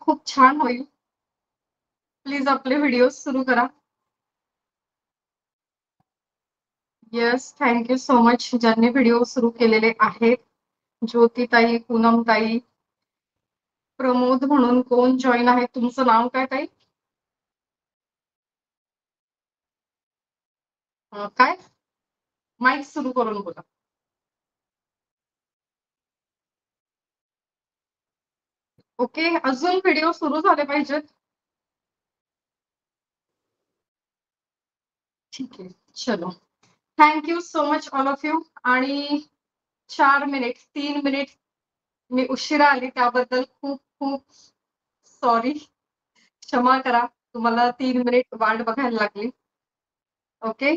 खूप छान होईल. प्लीज आपले व्हिडिओ सुरू करा. Yes, thank you so much ज्यांनी व्हिडिओ सुरू केलेले आहेत. ज्योतिताई, पूनमताई, प्रमोद म्हणून कोण जॉईन आहे? तुमचं नाव काय ताई? काय? माईक सुरू करून बोला. ओके, अजून व्हिडिओ सुरू झाले पाहिजेत. ठीक आहे, चलो. Thank you so much all of you. आणि 4 मिनिट 3 मिनिट मी उशिरा आली त्याबद्दल खूप खूप सॉरी. क्षमा करा, तुम्हाला 3 मिनिट वाट बघायला लागली. ओके.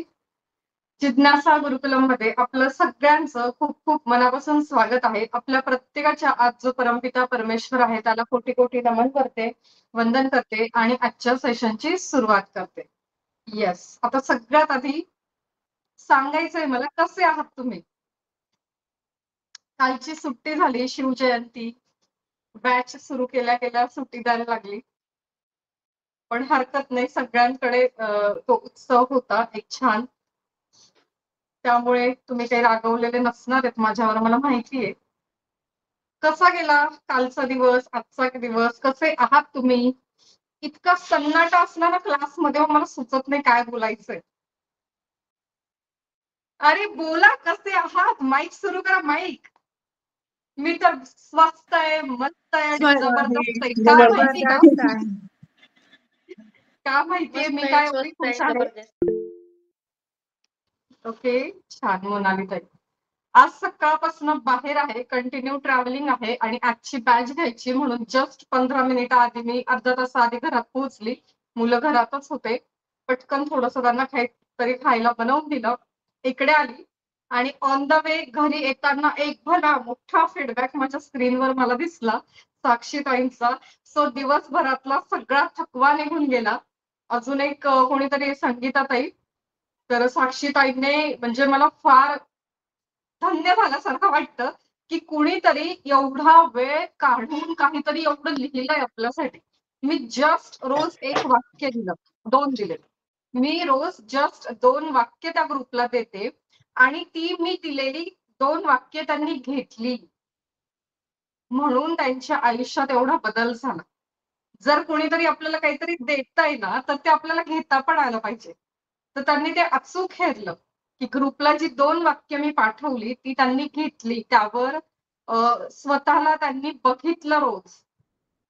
जिज्ञासा गुरुकुलम मध्ये आपलं सगळ्यांचं खूप खूप मनापासून स्वागत आहे. आपल्या प्रत्येकाच्या आज जो परमपिता परमेश्वर आहे त्याला कोटी कोटी नमन करते, वंदन करते आणि आजच्या सेशनची सुरुवात करते. येस, आता सगळ्यात आधी सांगायचंय मला, कसे आहात तुम्ही? कालची सुट्टी झाली, शिवजयंती, बॅच सुरू केल्या केल्या सुट्टी द्यायला लागली. पण हरकत नाही, सगळ्यांकडे तो उत्सव होता एक छान. त्यामुळे तुम्ही काही रागवलेले नसणार आहेत माझ्यावर, मला माहितीये. कसा गेला कालचा दिवस, आजचा दिवस? कसे आहात तुम्ही? इतका सन्नाटा असला ना क्लासमध्ये, मला सुचत नाही काय बोलायचंय. अरे बोला, कसे आहात? माईक सुरू करा, माईक. मी तर स्वस्त आहे, मस्त आहे आणि जबरदस्त आहे. काय माहिती का? का माहितीये मी काय एवढी खुश आहे? ओके, छान मोनाली ताई. आज सकाळपासून बाहेर आहे, कंटिन्यू ट्रॅव्हलिंग आहे आणि आजची बॅच घ्यायची म्हणून जस्ट 15 मिनिटं आधी मी अर्धा तास आधी घरात पोहोचली. मुलं घरातच होते. पटकन थोडंसं त्यांना काहीतरी खायला बनवून दिलं. इकडे आली आणि ऑन द वे घरी येताना एक भला मोठा फीडबॅक माझ्या स्क्रीनवर मला दिसला साक्षीताईंचा. सो दिवसभरातला सगळा थकवा निघून गेला. अजून एक कोणीतरी संगीताताई. तर साक्षीताईंनी म्हणजे मला फार धन्य झाल्यासारखं वाटतं की कुणीतरी एवढा वेळ काढून काहीतरी एवढं लिहिलंय आपल्यासाठी. मी जस्ट रोज एक वाक्य दिलं, 2 दिले. मी रोज जस्ट 2 वाक्य त्या ग्रुपला देते आणि ती मी दिलेली 2 वाक्य त्यांनी घेतली, म्हणून त्यांच्या आयुष्यात एवढा बदल झाला. जर कोणीतरी आपल्याला काहीतरी देतंय ना, तर ते आपल्याला घेता पण आलं पाहिजे. तर त्यांनी ते अचूक हेरलं की ग्रुपला जी 2 वाक्य मी पाठवली ती त्यांनी घेतली. त्यावर स्वतःला त्यांनी बघितलं रोज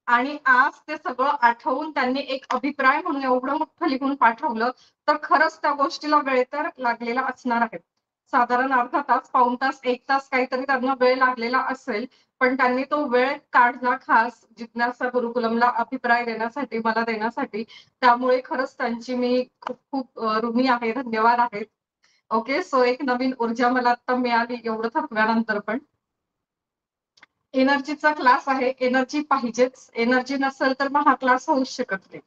आणि आज ते सगळं आठवून त्यांनी एक अभिप्राय म्हणून एवढं मोठं लिहून पाठवलं. तर खरंच त्या गोष्टीला वेळ तर लागलेला असणार आहे. साधारण अर्धा तास, पाऊण तास, 1 तास काहीतरी त्यांना वेळ लागलेला असेल. पण त्यांनी तो वेळ काढला खास जिज्ञासा गुरुकुलमला अभिप्राय देण्यासाठी, मला देण्यासाठी. त्यामुळे खरंच त्यांची मी खूप खूप ऋणी आहे, धन्यवाद आहेत. ओके, सो एक नवीन ऊर्जा मला आता मिळाली एवढं थकव्यानंतर पण. एनर्जीचा क्लास आहे, एनर्जी पाहिजेच. एनर्जी नसेल तर मग हा क्लास होऊच शकत नाही.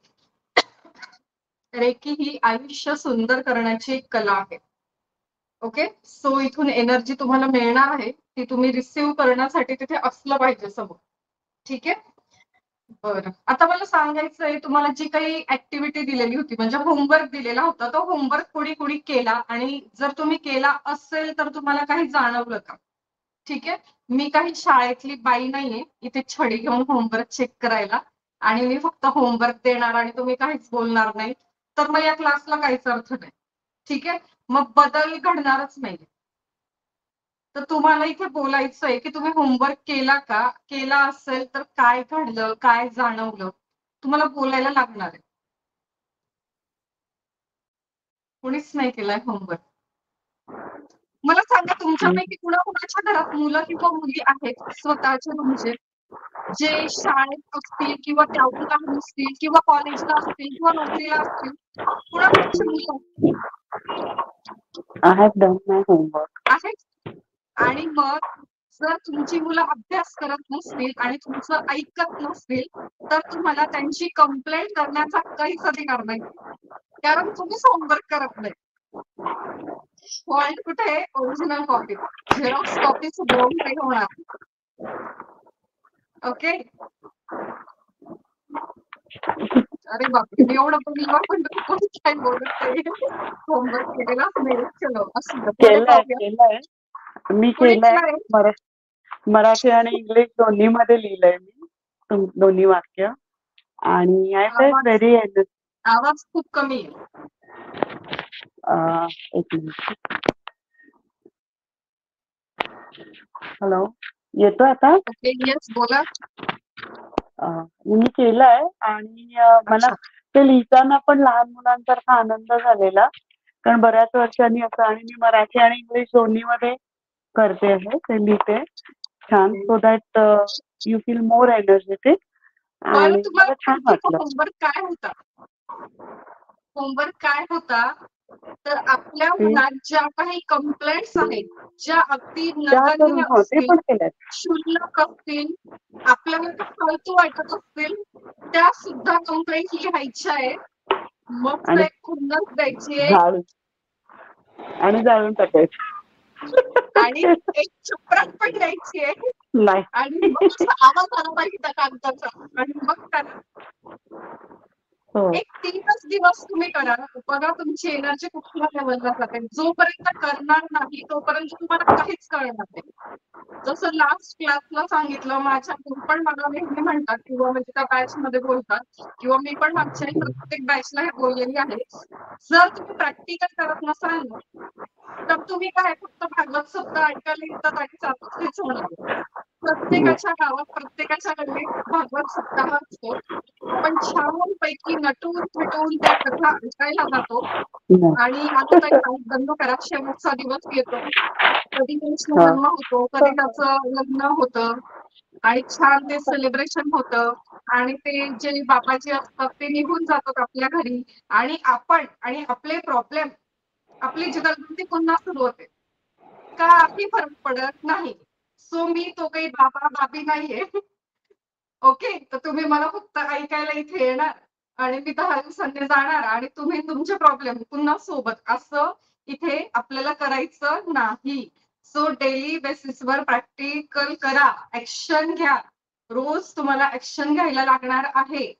रेकी ही आयुष्य सुंदर करण्याची एक कला आहे. ओके, सो इथून एनर्जी तुम्हाला मिळणार आहे, ती तुम्ही रिसीव्ह करण्यासाठी तिथे असलं पाहिजे समोर. ठीक आहे. बरं, आता मला सांगायचंय तुम्हाला जी काही ऍक्टिव्हिटी दिलेली होती म्हणजे होमवर्क दिलेला होता, तो होमवर्क कोणी कोणी केला आणि जर तुम्ही केला असेल तर तुम्हाला काही जाणवलं का? ठीक आहे. मी काही शाळेतली बाई नाहीये इथे छडी घेऊन होमवर्क चेक करायला आणि मी फक्त होमवर्क देणार आणि तुम्ही काहीच बोलणार नाही, तर मग या क्लासला काहीच अर्थ नाही. ठीक आहे, मग बदल घडणारच नाही. तर तुम्हाला इथे बोलायचंय की तुम्ही होमवर्क केला का? केला असेल तर काय घडलं, काय जाणवलं? तुम्हाला बोलायला लागणार आहे. कोणीच नाही केलाय होमवर्क. मला सांगा तुमच्यापैकी कुणाकुणाच्या घरात मुलं किंवा मुली आहेत स्वतःचे म्हणजे जे शाळेत असतील किंवा त्याहून लहान असतील किंवा कॉलेजला असतील किंवा नोकरीला असतील, कुणाकुणाची मुलं I have done my homework. आहेत? आणि मग जर तुमची मुलं अभ्यास करत नसतील आणि तुमचं ऐकत नसतील तर तुम्हाला त्यांची कंप्लेंट करण्याचा काहीच अधिकार नाही, कारण तुम्हीच होमवर्क करत नाही. फॉल्ट कुठे आहे? Original copy. झेरॉक्स कॉपी सुद्धा नाही होणार. ओके, अरे बापरे, मी एवढं बोललो पण तुम्ही कोणी काय बोलत नाही. होमवर्क केलेलाच नाही. चलो असू द्या, पुढे केलंय जाऊया. केलंय मी पुढे केलंय. काय? मराठी आणि इंग्लिश दोन्ही मध्ये लिहिलंय मी दोन्ही वाक्य. आणि आय फेल्ट आवाज व्हेरी आवाज खूप कमी आहे. एक मिनिट. हॅलो, येतो आता? ओके, येस बोला. मी केलंय आणि मला अच्छा. ते लिहिताना पण लहान मुलांसारखा आनंद झालेला, कारण बऱ्याच वर्षांनी असं. आणि मी मराठी आणि इंग्लिश दोन्ही मध्ये करते आहे, ते लिहिते छान, so that you feel more energetic. बरं, आणि तुम्हाला मला छान माहिती का वाटलं. होमवर्क काय होता? होमवर्क काय होता? तर आपल्या ते मनात ज्या काही कंप्लेंट्स आहेत, ज्या अगदी त्या नगण्य करून हो ते असतील, पण केल्यात. क्षुल्लक असतील, आपल्याला त्या फालतू वाटत असतील, त्या सुद्धा कंप्लेंट लिहायच्या आहेत. मस्त आणि एक खुन्नस द्यायची आहे जाळून आणि जाळून टाकायचं. आणि एक चपराक पण द्यायची आहे नाही. आणि मग असा आवाज आला पाहिजे त्या कागदाचा आणि मग त्याला हो. एक 3च दिवस तुम्ही करा. बघा तुमची एनर्जी कुठल्या लेवलला जाते. जोपर्यंत करणार नाही तोपर्यंत तुम्हाला काहीच कळणार नाही. जसं लास्ट क्लासला सांगितलं, माझ्याकडून पण मला नेहमी म्हणतात किंवा म्हणजे त्या बॅच मध्ये बोलतात किंवा मी पण मागच्याही प्रत्येक बॅचला हे बोललेली आहे. जर तुम्ही प्रॅक्टिकल करत नसाल ना, तर तुम्ही काय फक्त भागवत शब्द ऐकायला येतात आणि चालूच हेच होणार आहे. प्रत्येकाच्या गावात, प्रत्येकाच्या गल्लीत भागवत सप्ताह असतो. आपण छानपैकी नटून-थटून त्या कथा ऐकायला जातो आणि आता ताई माईक बंद करा. शेवटचा दिवस येतो. कधी कृष्ण हा. जन्म होतो, कधी त्याचं लग्न होतं आणि छान ते सेलिब्रेशन होतं आणि ते जे बाबाजी असतात ते निघून जातात आपल्या घरी आणि आपण आणि आपले प्रॉब्लेम, आपली जुगलबंदी पुन्हा सुरू होते. काही फरक पडत नाही. सो मी तो काही बाबा-बाबी नाहीये. ओके. तर तुम्ही मला फक्त ऐकायला इथे येणार आणि मी 10 दिवसांनी जाणार आणि तुम्ही तुमचे प्रॉब्लेम पुन्हा सोबत, असं इथे आपल्याला करायचं नाही. सो डेली बेसिसवर प्रॅक्टिकल करा, ऍक्शन घ्या. रोज तुम्हाला ऍक्शन घ्यायला लागणार आहे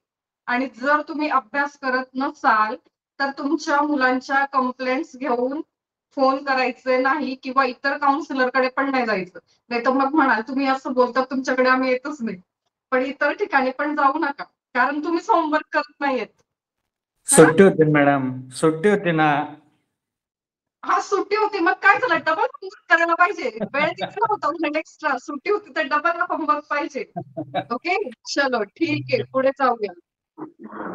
आणि जर तुम्ही अभ्यास करत नसाल तर तुमच्या मुलांच्या कंप्लेंट्स घेऊन फोन करायचे नाही किंवा इतर काउन्सिलरकडे पण नाही जायचं. नाहीतर मग म्हणाल तुम्ही असं बोलता, तुमच्याकडे आम्ही येतच नाही. पण इतर ठिकाणी पण जाऊ नका, कारण तुम्ही होमवर्क करत नाहीयेत. सुट्टी होती मॅडम, सुट्टी होती ना. हा, सुट्टी होती मग काय झालं, डबल होमवर्क करायला पाहिजे. वेळ दिला होता उलट एक्स्ट्रा. सुट्टी होती तर डबल होमवर्क पाहिजे. ओके, चलो ठीक आहे, पुढे जाऊया.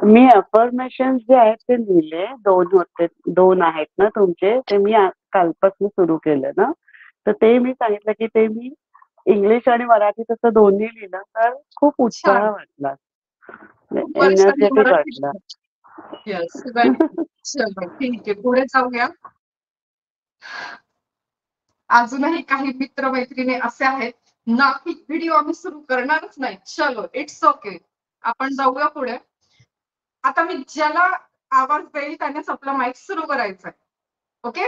मी अफर्मेशन जे आहेत ते लिहिले. 2 आहेत ना तुमचे, ते मी कालपासून सुरू केलं ना, तर ते मी सांगितलं की ते मी इंग्लिश आणि मराठी तसं दोन्ही लिहिलं, तर खूप उत्साह छान. वाटला, खूप वर्षांनी एनर्जेटिक मराठी वाटला. येस, चलो ठीक आहे, पुढे जाऊया. अजूनही काही मित्र-मैत्रिणी असे आहेत ना की व्हिडिओ आम्ही सुरू करणारच नाही. चलो इट्स ओके. आपण जाऊया पुढे. आता मी ज्याला आवाज देईल त्यानेच आपला माईक सुरू करायचा आहे. ओके.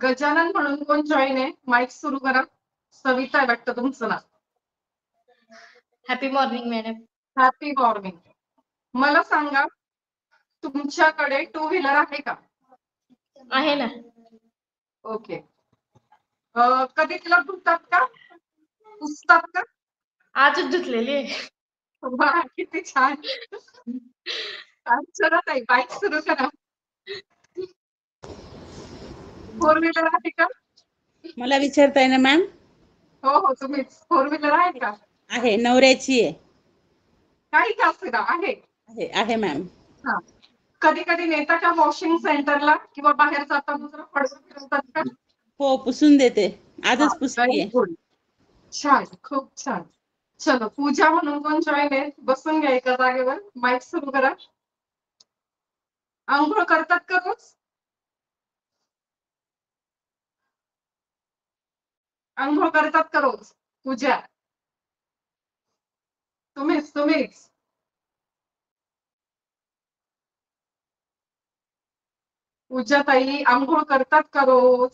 गजानन म्हणून कोण जॉईन आहे? माईक सुरू करा. सविता आहे वाटतं तुमचं नाव. Happy morning madam. Happy morning. मला सांगा, तुमच्याकडे 2 व्हीलर आहे का? आहे ना. ओके. कधी तिला धुतात का? पुसतात का? आजच धुतलेली आहे. वाह! किती छान. चला ताई, बाईक सुरू करा. 4 व्हीलर आहे का? मला विचारताय ना मॅम? हो, तुम्हीच. 4 व्हीलर आहे का? आहे, नवऱ्याची आहे. काही का असेना, आहे. आहे मॅम. हां. कधी-कधी नेता का वॉशिंग सेंटरला किंवा बाहेर जाताना जरा फडकून फिरवतात का? हो, पुसून देते. हां, आजच व्हेरी पुसलीये. गुड. छान, खूप छान. चलो, पूजा म्हणून कोण जॉइन आहे? बसून घ्या एका जागेवर. माईक सुरू करा. अंघोळ करतात का रोज? अंघोळ करतात का रोज? पूजा. तुम्हीच. पूजा ताई, अंघोळ करतात का रोज?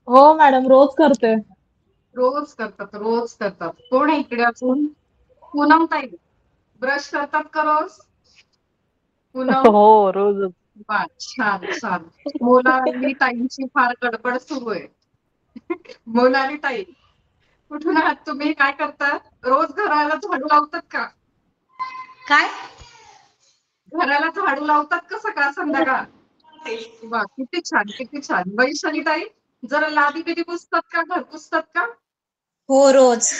हो मॅडम, रोज करते. रोज करतात. कोण आहे इकडे अजून? पूनम ताई. ब्रश करतात का रोज? पूनम? हो रोज. वा, छान छान. मोनाली ताईंची फार गडबड सुरू आहे. मोनाली ताई, कुठून आहात तुम्ही? काय करतात? रोज घराला झाडू लावतात का? काय? घराला झाडू लावतात का सकाळ संध्याकाळ? वा, किती छान किती छान. वैशाली ताई, जरा लादी बिदी पुसतात का? घर पुसतात का? हो रोज.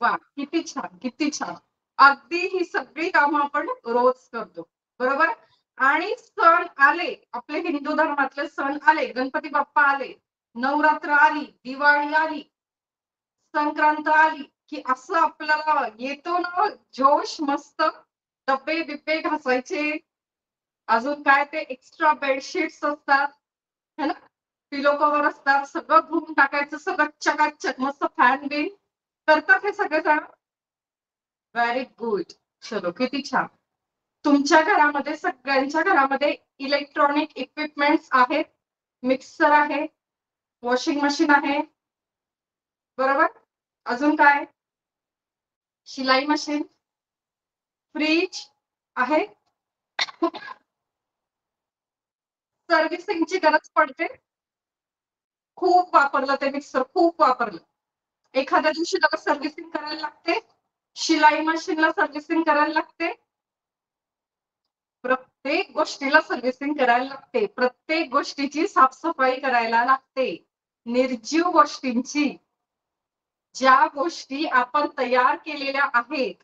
वा, किती छान किती छान. अगदी ही सगळी कामं आपण रोज करतो, बरोबर? आणि सण आले, आपले हिंदू धर्मातले सण आले, गणपती बाप्पा आले, नवरात्र आली, दिवाळी आली, संक्रांत आली, की असं आपल्याला येतो ना जोश. मस्त डब्बे बिब्बे घासायचे, अजून काय ते एक्स्ट्रा बेडशीट्स असतात है ना, पिलो कव्हर असतात, सगळं धुवून टाकायचं, सगळं चकाचक, मस्त फॅन बिन करतात हे सगळे जण. Very good. चलो, किती छान. तुमच्या घरामध्ये, सगळ्यांच्या घरामध्ये इलेक्ट्रॉनिक इक्विपमेंट्स आहेत. मिक्सर आहे, वॉशिंग मशीन आहे, बरोबर? अजून काय? शिलाई मशीन, फ्रीज आहे. सर्व्हिसिंगची गरज पडते. खूप वापरलं ते मिक्सर, खूप वापरलं. एखाद्या दिवशी त्याला सर्व्हिसिंग करायला लागते. शिलाई मशीनला सर्व्हिसिंग करायला लागते. प्रत्येक गोष्टीला सर्व्हिसिंग करायला लागते. प्रत्येक गोष्टीची साफसफाई करायला लागते. निर्जीव गोष्टींची, ज्या गोष्टी आपण तयार केलेल्या आहेत,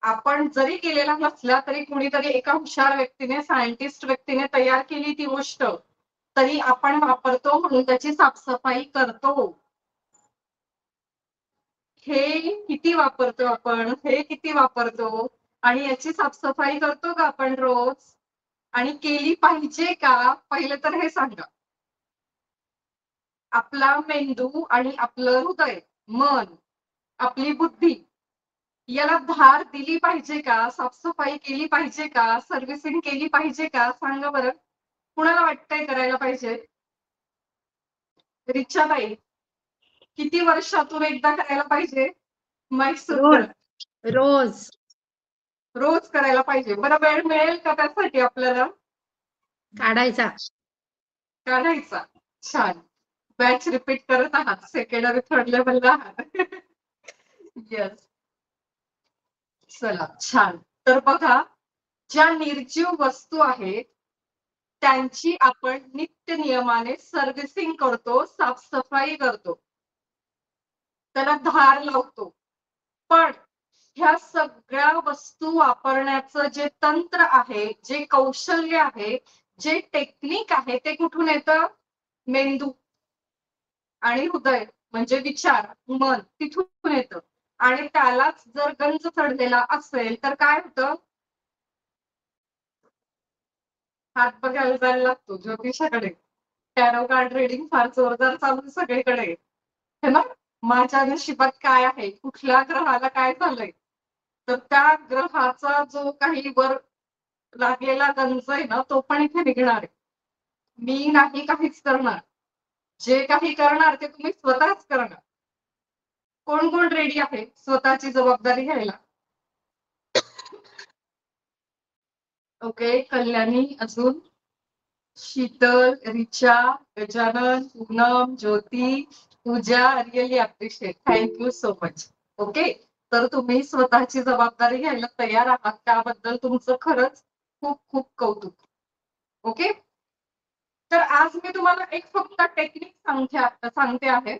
आपण जरी केलेल्या नसल्या तरी कुणीतरी एका हुशार व्यक्तीने, सायंटिस्ट व्यक्तीने तयार केली ती गोष्ट, तरी आपण वापरतो म्हणून त्याची साफसफाई करतो. हे किती वापरतो आपण, हे किती वापरतो, आणि याची साफसफाई करतो का आपण रोज? आणि केली पाहिजे का? पहिलं तर हे सांगा. आपला मेंदू आणि आपलं हृदय, मन, आपली बुद्धी, याला धार दिली पाहिजे का? साफसफाई केली पाहिजे का? सर्व्हिसिंग केली पाहिजे का? सांगा बरं, कुणाला वाटतंय करायला पाहिजे? रिचाबाई, किती वर्षातून एकदा करायला पाहिजे? माईक सुरू रोज करा. रोज रोज करायला पाहिजे. बरं, वेळ मिळेल का त्यासाठी आपल्याला? काढायचा. काढायचा. छान. बॅच रिपीट करत आहात, सेकंड आणि थर्ड लेवलला आहात. येस. चला, छान. तर बघा, ज्या निर्जीव वस्तू आहेत त्यांची आपण नित्य नियमाने सर्व्हिसिंग करतो, साफसफाई करतो, त्याला धार लावतो. पण ह्या सगळ्या वस्तू वापरण्याचं जे तंत्र आहे, जे कौशल्य आहे, जे टेक्निक आहे, ते कुठून येतं? मेंदू आणि हृदय म्हणजे विचार, मन, तिथून येतं. आणि त्यालाच जर गंज चढलेला असेल तर काय होतं? हात बघायला जायला लागतो ज्योतिषाकडे. टॅरो कार्ड रिडिंग फार जोरदार चालू सगळीकडे, है ना? माझ्या नशिबात काय आहे, कुठल्या ग्रहाला काय झालंय, तर त्या ग्रहाचा जो काही वर लागलेला गंज आहे ना, तो पण इथे निघणार आहे. मी नाही काहीच करणार. जे काही करणार ते तुम्ही स्वतःच करणार. कोण कोण रेडी आहे स्वतःची जबाबदारी घ्यायला? ओके, कल्याणी, अजून Sheetal, Richa, Gajanan, Poonam, Jyoti, Pooja. Really appreciate, thank you so much. Okay, तर तुम्ही स्वतःची जबाबदारी घ्यायला तयार आहात, त्याबद्दल तुमचं खरंच खूप खूप कौतुक. ओके, तर आज मी तुम्हाला एक फक्त टेक्निक सांगते आहे,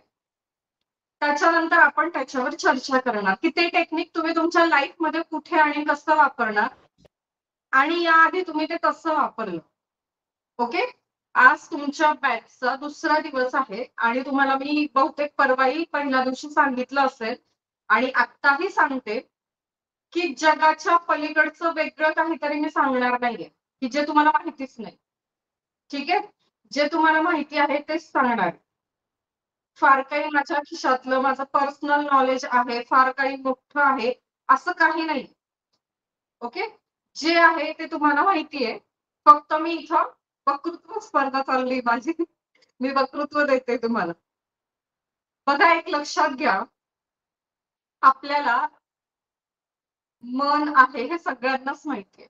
त्याच्यानंतर आपण त्याच्यावर चर्चा करणार की ते टेक्निक तुम्ही तुमच्या लाईफ मध्ये कुठे आणि कसं वापरणार, आणि याआधी तुम्ही ते कसं वापरलं. ओके, आज तुमच्या बॅचचा दुसरा दिवस आहे आणि तुम्हाला मी बहुतेक परवाही पहिल्या दिवशी सांगितलं असेल आणि आत्ताही सांगते की जगाच्या पलीकडचं वेगळं काहीतरी मी सांगणार नाहीये की जे तुम्हाला माहितीच नाही. ठीक आहे, जे तुम्हाला माहिती आहे तेच सांगणार. फार काही माझ्या खिशातलं माझं पर्सनल नॉलेज आहे, फार काही मोठं आहे असं काही नाही. ओके, जे आहे ते तुम्हाला माहिती आहे. फक्त मी इथं वक्तृत्व स्पर्धा चालली माझी, मी वक्तृत्व देते तुम्हाला. बघा, एक लक्षात घ्या, आपल्याला मन आहे हे सगळ्यांनाच माहितीये.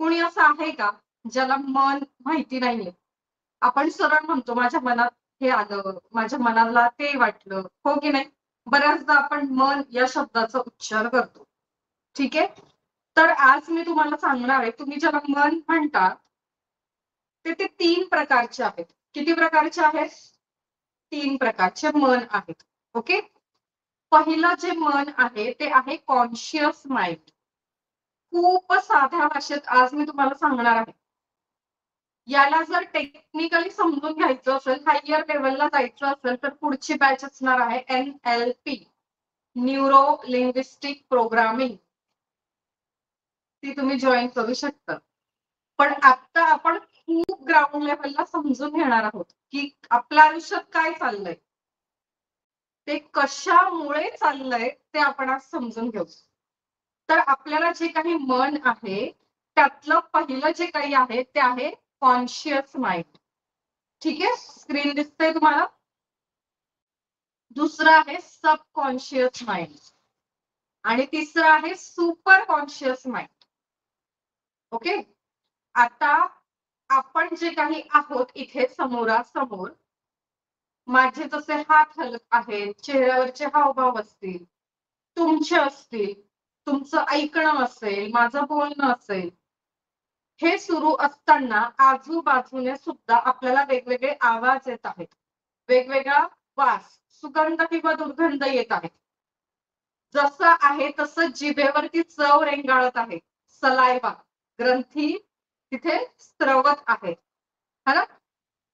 कुणी असं आहे का ज्याला मन माहिती नाहीये? आपण सरळ म्हणतो माझ्या मनात हे आलं, माझ्या मनाला ते वाटलं, हो की नाही? बऱ्याचदा आपण मन या शब्दाचा उच्चार करतो. ठीक आहे. तर आज मी तुम्हाला सांगणार आहे, तुम्ही ज्याला मन म्हणता ते 3 प्रकारचे आहेत. किती प्रकारचे आहेत? 3 प्रकारचे मन आहेत. ओके. पहिलं जे मन आहे ते आहे कॉन्शियस माइंड. खूप साध्या भाषेत आज मी तुम्हाला सांगणार आहे. याला जर टेक्निकली समजून घ्यायचं असेल, हायर लेवलला जायचं असेल तर पुढची बॅच असणार आहे NLP, न्यूरो लिंग्विस्टिक प्रोग्रामिंग. ती तुम्ही जॉईन करू शकता. पण आता आपण खूप ग्राउंड लेवलला समजून घेणार आहोत की आपल्या आयुष्यात काय चाललंय, ते कशामुळे चाललंय ते आपण आज समजून घेऊ. तर आपल्याला जे काही मन आहे त्यातलं पहिलं जे काही आहे ते आहे कॉन्शियस माइंड. ठीक आहे. स्क्रीन दिसते तुम्हाला. दुसरं आहे सबकॉन्शियस माइंड आणि तिसरं आहे सुपर कॉन्शियस माइंड. ओके. आता आपण जे काही आहोत इथे समोरासमोर, माझे जसे हात हलत आहेत, चेहऱ्यावरचे हावभाव असतील, तुमचे असतील, तुमचं ऐकणं असेल, माझं बोलणं असेल, हे सुरू असताना आजूबाजूने सुद्धा आपल्याला वेगवेगळे आवाज येत आहेत, वेगवेगळा वास, सुगंध किंवा दुर्गंध येत आहे. जसं आहे तसं जिभेवरती चव रेंगाळत आहे, सलायवा, ग्रंथी तिथे स्त्रवत आहे. है ना?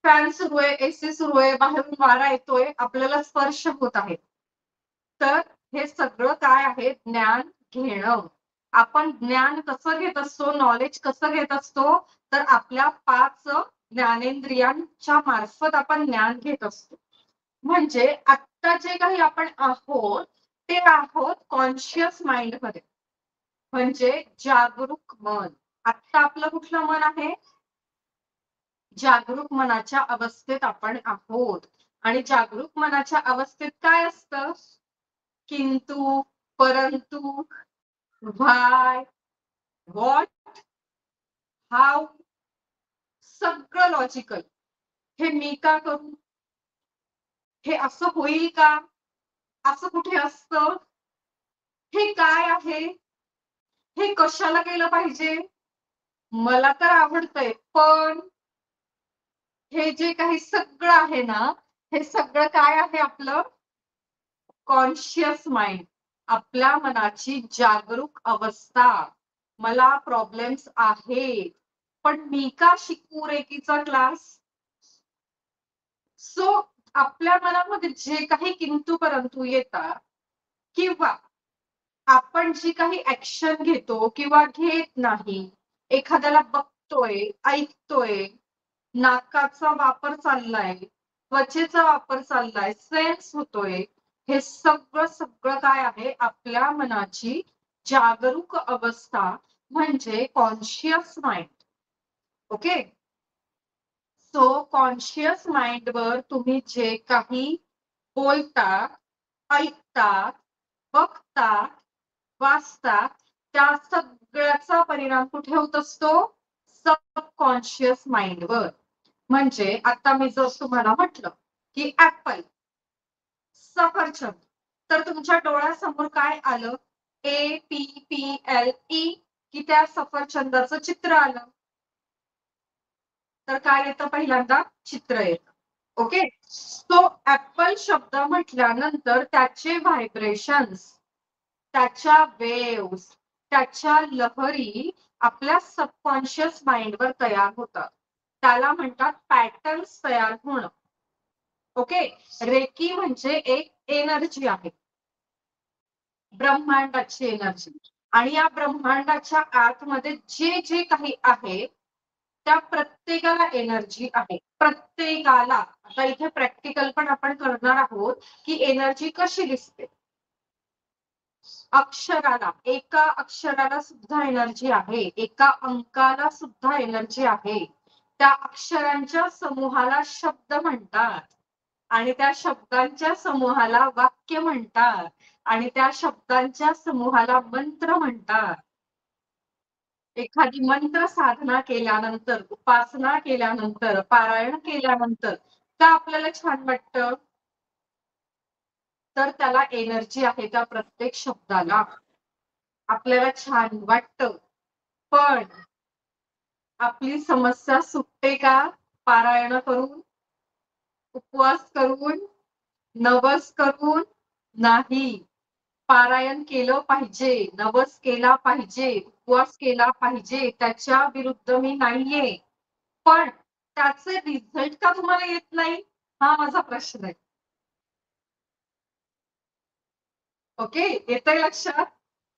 फॅन सुरू आहे, एसी सुरू आहे, बाहेरून वारा येतोय, आपल्याला स्पर्श होत आहे. तर हे सगळं काय आहे? ज्ञान घेणं. आपण ज्ञान कसं घेत असतो, नॉलेज कसं घेत असतो, तर आपल्या 5 ज्ञानेंद्रियांच्या मार्फत आपण ज्ञान घेत असतो. म्हणजे आता जे काही आपण आहोत ते आहोत कॉन्शियस माइंड मध्ये, म्हणजे जागरूक मन. आता आपलं कुठलं मन आहे? जागरूक मनाच्या अवस्थेत आपण आहोत. आणि जागरूक मनाच्या अवस्थेत काय असतं? किंतु, परंतु, व्हाय, व्हॉट, हाऊ, सगळं लॉजिकल. हे मी का करू? हे असं होईल का? असं कुठे असतं? हे काय आहे? हे कशाला केलं पाहिजे? मला तर आवडतंय, पण हे जे काही सगळं आहे ना, हे सगळं काय आहे? आपलं कॉन्शियस माइंड, आपल्या मनाची जागरूक अवस्था. मला प्रॉब्लेम्स आहेत, पण मी का शिकू रेकीचा क्लास? सो आपल्या मनामध्ये जे काही किंतु परंतु येतात किंवा आपण जी काही ऍक्शन घेतो किंवा घेत नाही, एखाद्याला बघतोय, ऐकतोय, नाकाचा वापर चाललाय, त्वचेचा वापर चाललाय, सेन्स होतोय, हे सगळं काय आहे? आपल्या मनाची जागरूक अवस्था, म्हणजे conscious mind. Okay. So conscious mind वर तुम्ही जे काही बोलतात, ऐकतात, बघतात, वाचतात, त्या सगळ्याचा परिणाम कुठे होत असतो? सबकॉन्शियस माइंड वर. म्हणजे आता मी जर तुम्हाला म्हटलं की ऍपल, सफरचंद, तर तुमच्या डोळ्यासमोर काय आलं? APPLE, की त्या सफरचंदाचं चित्र आलं. तर काय येतं? पहिल्यांदा चित्र येतं. ओके. सो ऍपल शब्द म्हटल्यानंतर त्याचे व्हायब्रेशन्स, त्याच्या वेव्स, त्याच्या लहरी आपल्या सबकॉन्शियस माइंडवर तयार होतात. त्याला म्हणतात पॅटर्न्स तयार होणं. ओके. रेकी म्हणजे एक एनर्जी आहे, ब्रह्मांडाची एनर्जी. आणि या ब्रह्मांडाच्या आतमध्ये जे जे काही आहे त्या प्रत्येकाला एनर्जी आहे, प्रत्येकाला. आता इथे प्रॅक्टिकल पण आपण करणार आहोत की एनर्जी कशी दिसते. अक्षराला, एका अक्षराला सुद्धा एनर्जी आहे, एका अंकाला सुद्धा एनर्जी आहे. त्या अक्षरांच्या समूहाला शब्द म्हणतात. आणि त्या शब्दांच्या समूहाला वाक्य म्हणतात आणि त्या शब्दांच्या समूहाला मंत्र म्हणतात. एखादी मंत्र साधना केल्यानंतर, उपासना केल्यानंतर, पारायण केल्यानंतर का आपल्याला छान वाटतं? तर त्याला एनर्जी आहे त्या प्रत्येक शब्दाला. आपल्याला छान वाटतं. पण आपली समस्या सुटते का पारायण करून, उपवास करून, नवस करून? नाही. पारायण केलं पाहिजे, नवस केला पाहिजे, उपवास केला पाहिजे, त्याच्या विरुद्ध मी नाहीये. पण त्याचे रिझल्ट का तुम्हाला येत नाही हा माझा प्रश्न आहे. ओके, येतंय लक्षात?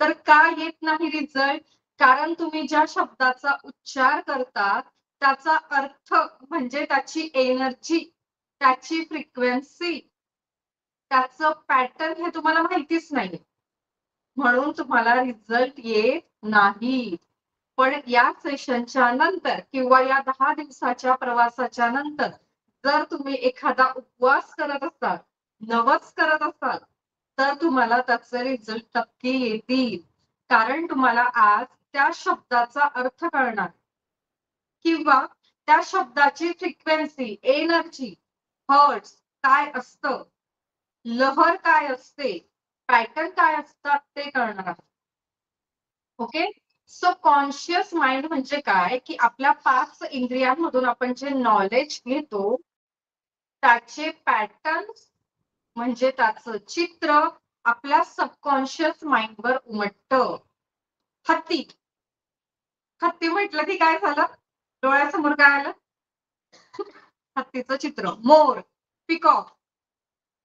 तर का येत नाही रिझल्ट? कारण तुम्ही ज्या शब्दाचा उच्चार करतात त्याचा अर्थ म्हणजे त्याची एनर्जी, त्याची फ्रिक्वेन्सी, त्याचं पॅटर्न हे तुम्हाला माहितीच नाही. म्हणून तुम्हाला रिझल्ट येत नाही. पण या सेशनच्या नंतर किंवा या 10 दिवसाच्या प्रवासाच्या नंतर जर तुम्ही एखादा उपवास करत असाल, नवस करत असाल, तर तुम्हाला त्याचे रिझल्ट नक्की येतील. कारण तुम्हाला आज त्या शब्दाचा अर्थ कळणार किंवा त्या शब्दाची फ्रिक्वेन्सी, एनर्जी, हर्ट्स काय असतं, लहर काय असते, पॅटर्न काय असतात ते कळणार आहे. ओके, सो कॉन्शियस माइंड म्हणजे काय की आपल्या 5 इंद्रियांमधून आपण जे नॉलेज घेतो त्याचे पॅटर्न्स म्हणजे त्याचं चित्र आपल्या सबकॉन्शियस माइंडवर उमटतं. हत्ती हत्ती म्हटलं की काय झालं? डोळ्यासमोर काय आलं? हत्तीचं चित्र. मोर, पिकॉक,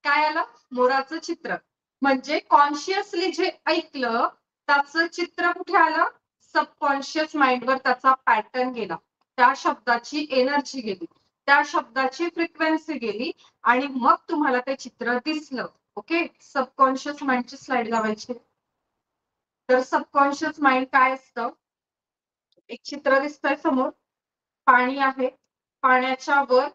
काय आलं? मोराचं चित्र. म्हणजे कॉन्शियसली जे ऐकलं त्याचं चित्र कुठे आलं? सबकॉन्शियस माइंडवर त्याचा पॅटर्न गेला, त्या शब्दाची एनर्जी गेली, त्या शब्दाची फ्रिक्वेन्सी गेली आणि मग तुम्हाला ते चित्र दिसलं. ओके, सबकॉन्शियस माइंडची स्लाइड लावायची. तर सबकॉन्शियस माइंड काय असतं? एक चित्र दिसतंय समोर, पाणी आहे, पाण्याच्या वर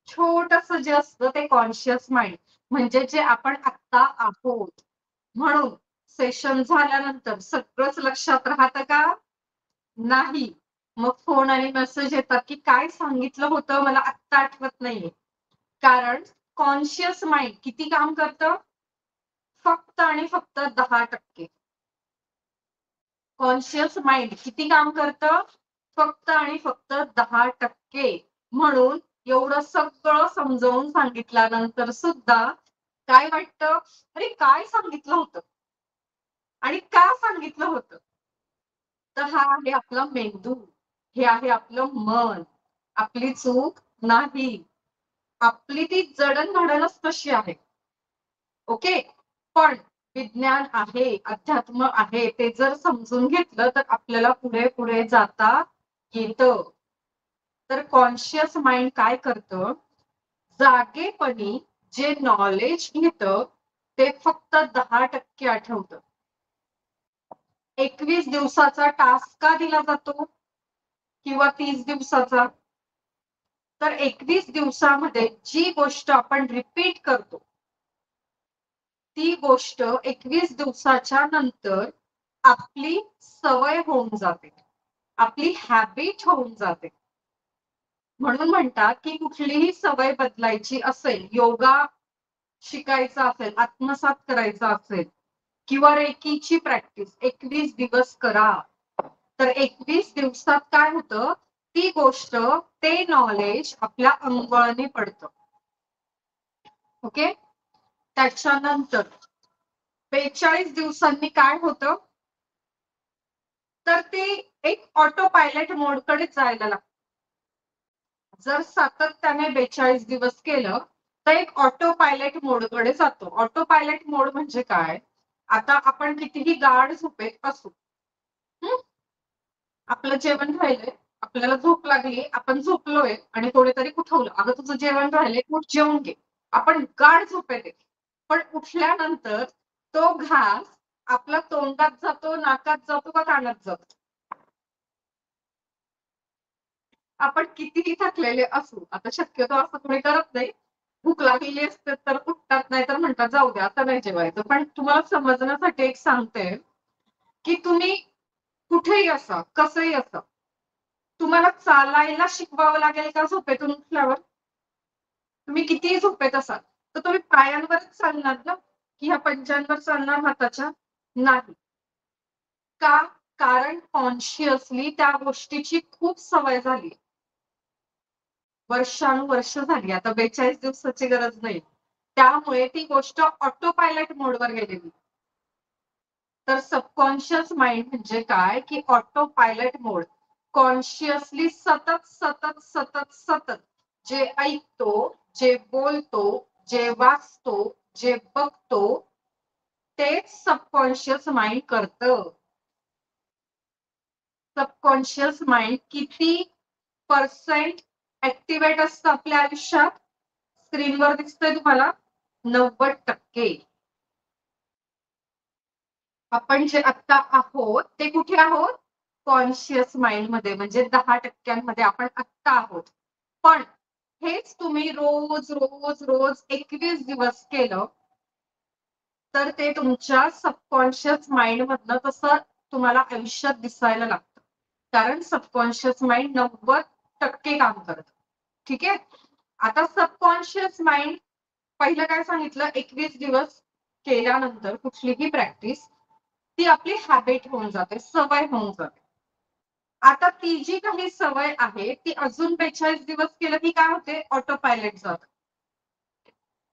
छोटंसं जे असतं ते कॉन्शियस माइंड म्हणजे जे आपण आत्ता आहोत. म्हणून सेशन झाल्यानंतर सगळंच लक्षात राहतं का? नाही. मग फोन आणि मेसेज येतात की काय सांगितलं होतं मला आत्ता आठवत नाहीये. कारण कॉन्शियस माइंड किती काम करतं? फक्त आणि फक्त 10%. कॉन्शियस माइंड किती काम करतं? फक्त आणि फक्त 10%. म्हणून एवढं सगळं समजावून सांगितल्यानंतर सुद्धा काय वाटतं? अरे काय सांगितलं होतं आणि का सांगितलं होतं? तर हा आहे आपला मेंदू, हे आहे आपलं मन. आपली चूक नाही, आपली ती जडणघडणच तशी आहे. ओके, पण विज्ञान आहे, अध्यात्म आहे, ते जर समजून घेतलं तर आपल्याला पुढे पुढे जाता येतं. तर कॉन्शियस माइंड काय करतं? जागेपणी जे नॉलेज घेतं ते फक्त 10% आठवतं. 21 दिवसाचा टास्क का दिला जातो किंवा 30 दिवसाचा? तर 21 दिवसामध्ये जी गोष्ट आपण रिपीट करतो ती गोष्ट 21 दिवसाच्या नंतर आपली सवय होऊन जाते, आपली हॅबिट होऊन जाते. म्हणून म्हणतात की कुठलीही सवय बदलायची असेल, योगा शिकायचा असेल, आत्मसात करायचा असेल किंवा रेकीची प्रॅक्टिस 21 दिवस करा. तर 21 दिवसात काय होतं? ती गोष्ट, ते नॉलेज आपल्या अंगवळणी पडतं. ओके, त्याच्यानंतर 42 दिवसांनी काय होतं? तर ते एक ऑटो पायलट मोडकडे जायला लागतं. जर सातत्याने 42 दिवस केलं तर एक ऑटो पायलट मोडकडे जातो. ऑटो पायलट मोड म्हणजे काय? आता आपण कितीही गाढ झोपेत असू, आपलं जेवण राहिलंय, आपल्याला झोप लागली, आपण झोपलोय आणि कोणीतरी उठवलं, अगं तुझं जेवण राहिलंय, उठ जेवून घे. आपण गाढ झोपेत आहे, पण उठल्यानंतर तो घास आपला तोंडात जातो, नाकात जातो का कानात जातो? आपण कितीही थकलेले असू, आता शक्यतो असं कोणी करत नाही, भूक लागलेली असते तर उठतात, नाही तर म्हणतात जाऊ द्या आता नाही जेवायचं. पण तुम्हाला समजण्यासाठी एक सांगते की तुम्ही कुठेही असा, कसंही असा, तुम्हाला चालायला शिकवावं लागेल का झोपेतून उठल्यावर? तुम्ही कितीही झोपेत असाल तर तुम्ही पायांवरच चालणार ना, की ह्या पंजांवर चालणार हाताच्या? नाही. का? कारण कॉन्शियसली त्या गोष्टीची खूप सवय झाली. वर्षानुवर्ष झाली, आता 42 दिवसाची गरज नाही. त्यामुळे ती गोष्ट ऑटो पायलट मोडवर गेलेली. तर सबकॉन्शियस माइंड म्हणजे काय, की ऑटो पायलट मोड. कॉन्शियसली सतत सतत सतत सतत जे ऐकतो, जे बोलतो, जे वाचतो, जे बघतो, तेच सबकॉन्शियस माइंड करतं. सबकॉन्शियस माइंड किती पर्सेंट ऍक्टिव्हेट असतं आपल्या आयुष्यात? स्क्रीनवर दिसतंय तुम्हाला 90%. आपण जे आता आहोत ते कुठे आहोत? कॉन्शियस माइंड मध्ये, म्हणजे 10% आपण आत्ता आहोत. पण हेच तुम्ही रोज रोज रोज 21 दिवस केलं तर ते तुमच्या सबकॉन्शियस माइंड मधनं तसं तुम्हाला आयुष्यात दिसायला लागतं. कारण सबकॉन्शियस माइंड 90% काम करतं. ठीक आहे. आता सबकॉन्शियस माइंड, पहिलं काय सांगितलं, 21 दिवस केल्यानंतर कुठलीही प्रॅक्टिस ती आपली हॅबिट होऊन जाते, सवय होऊन जाते. आता ती जी काही सवय आहे ती अजून 42 दिवस केलं की काय होते? ऑटो पायलट जात.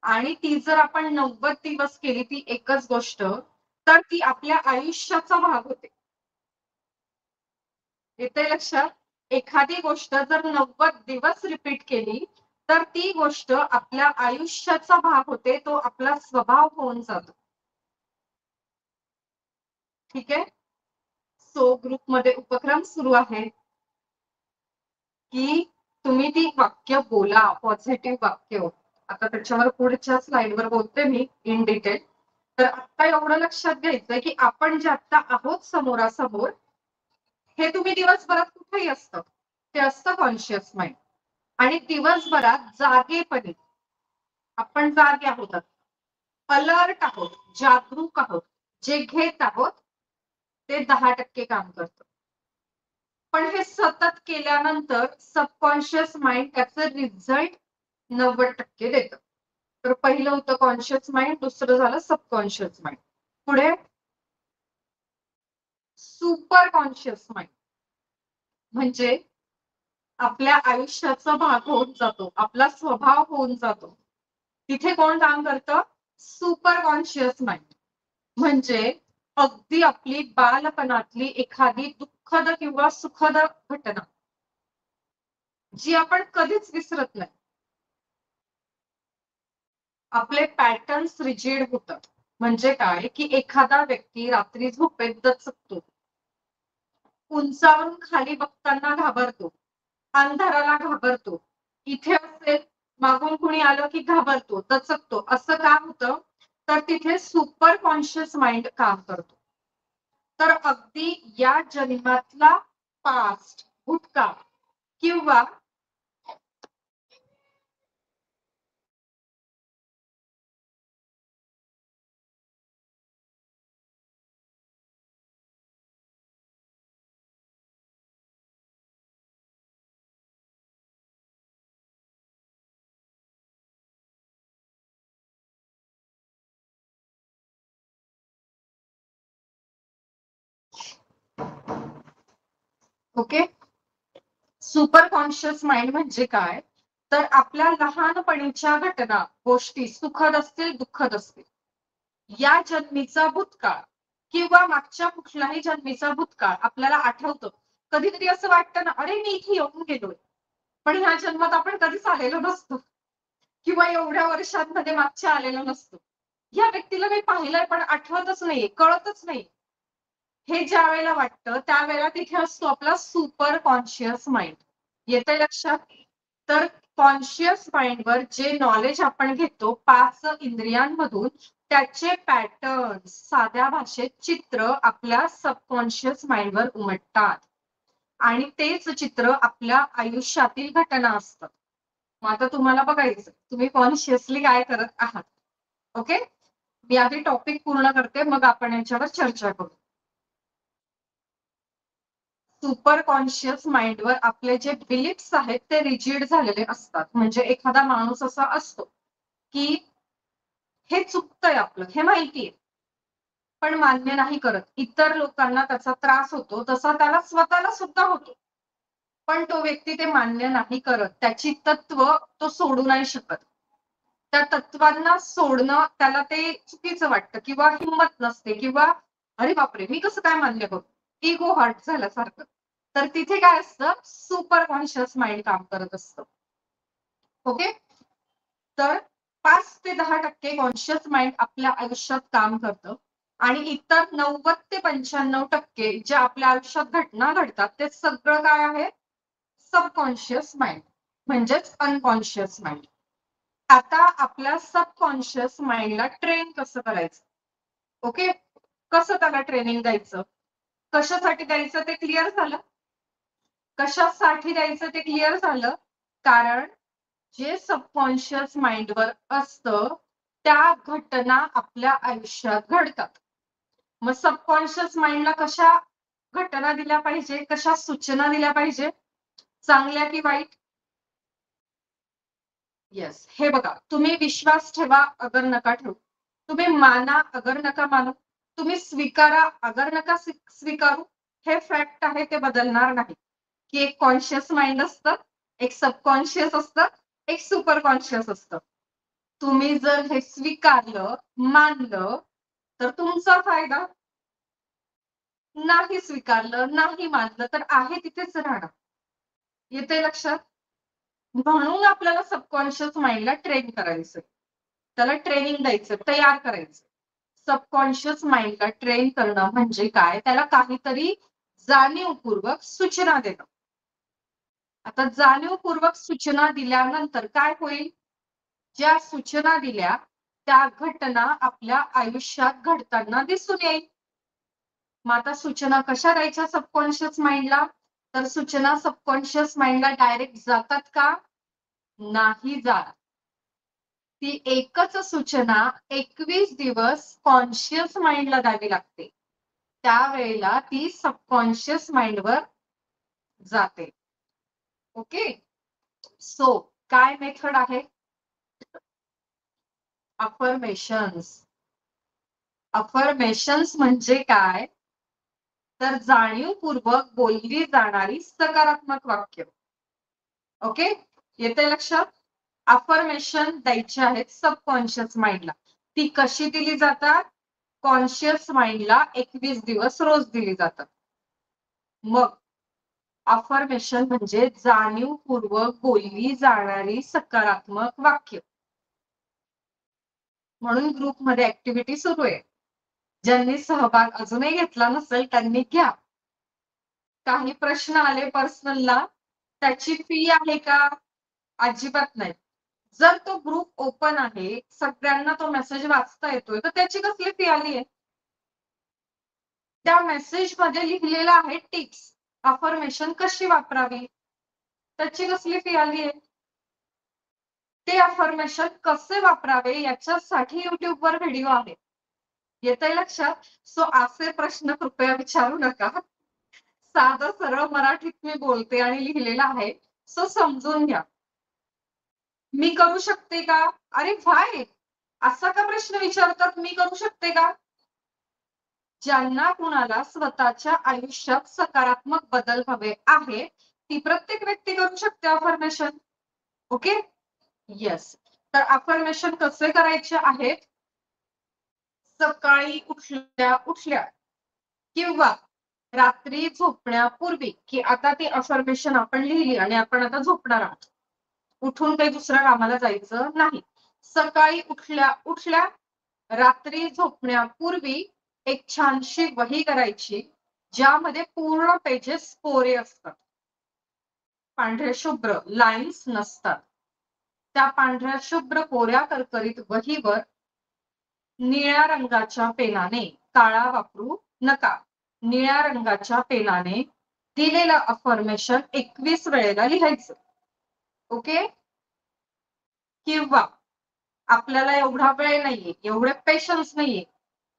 आणि ती जर आपण 90 दिवस केली ती एकच गोष्ट, तर ती आपल्या आयुष्याचा भाग होते. येते लक्षात? एखादी गोष्ट जर 90 दिवस रिपीट केली तर ती गोष्ट आपल्या आयुष्याचा भाग होते, तो आपला स्वभाव होऊन जातो. ठीक आहे. सो ग्रुपमध्ये उपक्रम सुरू आहे की तुम्ही ती वाक्य बोला, पॉझिटिव्ह वाक्य. आता त्याच्यावर पुढच्या स्लाइडवर बोलते मी इन डिटेल. तर आता एवढं लक्षात घ्यायचंय की आपण जे आता आहोत समोरासमोर, हे तुम्ही दिवसभरात कुठेही असतं, ते असतं कॉन्शियस माइंड. आणि दिवसभरात जागेपणी आपण जागे आहोत, अलर्ट आहोत, जागरूक आहोत, जे घेत आहोत ते 10% काम करतं. पण हे सतत केल्यानंतर सबकॉन्शियस माइंड त्याचं रिझल्ट 90% देतं. तर पहिलं होतं कॉन्शियस माइंड, दुसरं झालं सबकॉन्शियस माइंड. पुढे सुपर कॉन्शियस माइंड, म्हणजे आपल्या आयुष्याचा भाग होऊन जातो, आपला स्वभाव होऊन जातो. तिथे कोण काम करतं? Super conscious mind. म्हणजे अगदी आपली बालपणातली एखादी दुःखद किंवा सुखद घटना जी आपण कधीच विसरत नाही. आपले पॅटर्न्स रिजिड होतात. म्हणजे काय, की एखादा व्यक्ती रात्री झोपेत दचकतो, उंचावरून खाली बघताना घाबरतो, अंधाराला घाबरतो, इथे असेल मागून कुणी आलं की घाबरतो, दचकतो. असं का होतं? तर तिथे सुपर कॉन्शियस माइंड काम करतो. तर अगदी या जन्मातला पास्ट, भूतकाळ किंवा ओके. सुपर कॉन्शियस माइंड म्हणजे काय, तर आपल्या लहानपणीच्या घटना, गोष्टी सुखद असतील दुःखद असतील, या जन्मीचा भूतकाळ किंवा मागच्या कुठल्याही जन्मीचा भूतकाळ आपल्याला आठवतं. कधीतरी असं वाटतं ना, अरे मी इथे येऊन गेलोय, पण ह्या जन्मात आपण कधीच आलेलो नसतो किंवा एवढ्या वर्षांमध्ये मागच्या आलेलो नसतो. या व्यक्तीला मी पाहिलंय पण आठवतच नाहीये, कळतच नाही. हे ज्या वेळेला वाटतं त्यावेळेला तिथे असतो आपला सुपर कॉन्शियस माइंड. येतंय लक्षात? तर कॉन्शियस माइंडवर जे नॉलेज आपण घेतो 5 इंद्रियांमधून, त्याचे पॅटर्न, साध्या भाषेत चित्र आपल्या सबकॉन्शियस माइंडवर उमटतात. आणि तेच चित्र आपल्या आयुष्यातील घटना असतात. मग आता तुम्हाला बघायचं तुम्ही कॉन्शियसली काय करत आहात. ओके, मी आधी टॉपिक पूर्ण करते, मग आपण याच्यावर चर्चा करू. सुपर कॉन्शियस माइंडवर आपले जे बिलीफ्स आहेत ते रिजिड झालेले असतात. म्हणजे एखादा माणूस असा असतो की हे चुकतंय आपलं, हे माहितीये, पण मान्य नाही करत. इतर लोकांना त्याचा त्रास होतो, तसा त्याला स्वतःला सुद्धा होतो, पण तो व्यक्ती ते मान्य नाही करत. त्याची तत्व तो सोडू नाही शकत. त्या तत्वांना सोडणं त्याला ते चुकीचं वाटतं किंवा हिंमत नसते, किंवा अरे बापरे मी कसं काय मान्य करू, इगो हर्ट झाल्यासारखं. तर तिथे काय असतं, सुपर कॉन्शियस माइंड काम करत असतं. ओके, तर 5 ते 10% कॉन्शियस माइंड आपल्या आयुष्यात काम करतं आणि इतर 90 ते 95% जे आपल्या आयुष्यात घटना घडतात ते सगळं काय आहे, सबकॉन्शियस माइंड म्हणजेच अनकॉन्शियस माइंड. आता आपल्या सबकॉन्शियस माइंडला ट्रेन कसं करायचं. ओके, कसं त्याला ट्रेनिंग द्यायचं, कशासाठी द्यायचं ते क्लिअर झालं. कशासाठी द्यायचं ते क्लिअर झालं, कारण जे सबकॉन्शियस माइंडवर असतं त्या घटना आपल्या आयुष्यात घडतात. मग सबकॉन्शियस माइंडला कशा घटना दिल्या पाहिजे, कशा सूचना दिल्या पाहिजे, चांगल्या की वाईट. येस, हे बघा, तुम्ही विश्वास ठेवा अगर नका ठेवू, तुम्ही माना अगर नका मानू, तुम्ही स्वीकारा अगर नका स्वीकारू, हे फॅक्ट आहे, ते बदलणार नाही की एक कॉन्शियस माइंड असतं, एक सबकॉन्शियस असतं, एक सुपर कॉन्शियस असतं. तुम्ही जर हे स्वीकारलं, मानलं तर तुमचा फायदा, नाही स्वीकारलं, नाही मानलं तर आहे तिथेच राहणार. येते लक्षात. म्हणून आपल्याला सबकॉन्शियस माइंडला ट्रेन करायचं, त्याला ट्रेनिंग द्यायचं, तयार करायचं. सबकॉन्शियस माइंडला ट्रेन करणं म्हणजे काय, त्याला काहीतरी जाणीवपूर्वक सूचना देणं. आता जाणीवपूर्वक सूचना दिल्यानंतर काय होईल, ज्या सूचना दिल्या त्या घटना आपल्या आयुष्यात घडताना दिसून येईल. मग आता सूचना कशा द्यायच्या सबकॉन्शियस माइंडला, तर सूचना सबकॉन्शियस माइंडला डायरेक्ट जातात का, नाही जात. ती एकच सूचना 21 दिवस कॉन्शियस माइंडला द्यावी लागते, त्यावेळेला ती सबकॉन्शियस माइंडवर जाते. ओके, सो काय मेथड आहे, अफर्मेशन्स. अफर्मेशन्स म्हणजे काय, तर जाणीवपूर्वक बोलली जाणारी सकारात्मक वाक्य. ओके, येते लक्षात. अफर्मेशन द्यायचे आहेत सबकॉन्शियस माइंडला. ती कशी दिली जातात, कॉन्शियस माइंडला 21 दिवस रोज दिली जातात. मग अफर्मेशन म्हणजे जाणीवपूर्वक बोलली जाणारी सकारात्मक वाक्य. म्हणून ग्रुपमध्ये ऍक्टिव्हिटी सुरू आहे, ज्यांनी सहभाग अजूनही घेतला नसेल त्यांनी घ्या. काही प्रश्न आले पर्सनलला, त्याची फी आहे का, अजिबात नाही. जर तो ग्रुप ओपन आहे, सगळ्यांना तो मेसेज वाचता येतोय, तर त्याची कसली फी आली आहे. त्या मेसेज मध्ये लिहिलेलं आहे टिप्स, अफर्मेशन कशी वापरावी, त्याची कसली फी आली आहे. ते अफर्मेशन कसे वापरावे याच्यासाठी युट्यूबवर व्हिडिओ आहे. येतंय लक्षात. सो असे प्रश्न कृपया विचारू नका. साधं सरळ मराठीत मी बोलते आणि लिहिलेलं आहे, सो समजून घ्या. मी करू शकते का, अरे व्हाय असा का प्रश्न विचारतात, मी करू शकते का. ज्यांना कुणाला स्वतःच्या आयुष्यात सकारात्मक बदल हवे आहे ती प्रत्येक व्यक्ती करू शकते अफर्मेशन. Okay, yes. तर अफर्मेशन कसे करायचे आहेत, सकाळी उठल्या किंवा रात्री झोपण्यापूर्वी, की आता ती अफर्मेशन आपण लिहिली आणि आपण आता झोपणार आहोत, उठून काही दुसऱ्या कामाला जायचं नाही. सकाळी उठल्या रात्री झोपण्यापूर्वी एक छानशी वही करायची, ज्यामध्ये पूर्ण पेजेस कोरे असतात, पांढरे शुभ्र लाईन्स नसतात. त्या पांढऱ्या शुभ्र कोऱ्या करकरीत वहीवर निळ्या रंगाच्या पेनाने, काळा वापरू नका, निळ्या रंगाच्या पेनाने दिलेलं अफर्मेशन 21 वेळेला लिहायचं. ओके, किंवा आपल्याला एवढा वेळ नाहीये, एवढे पेशन्स नाहीये,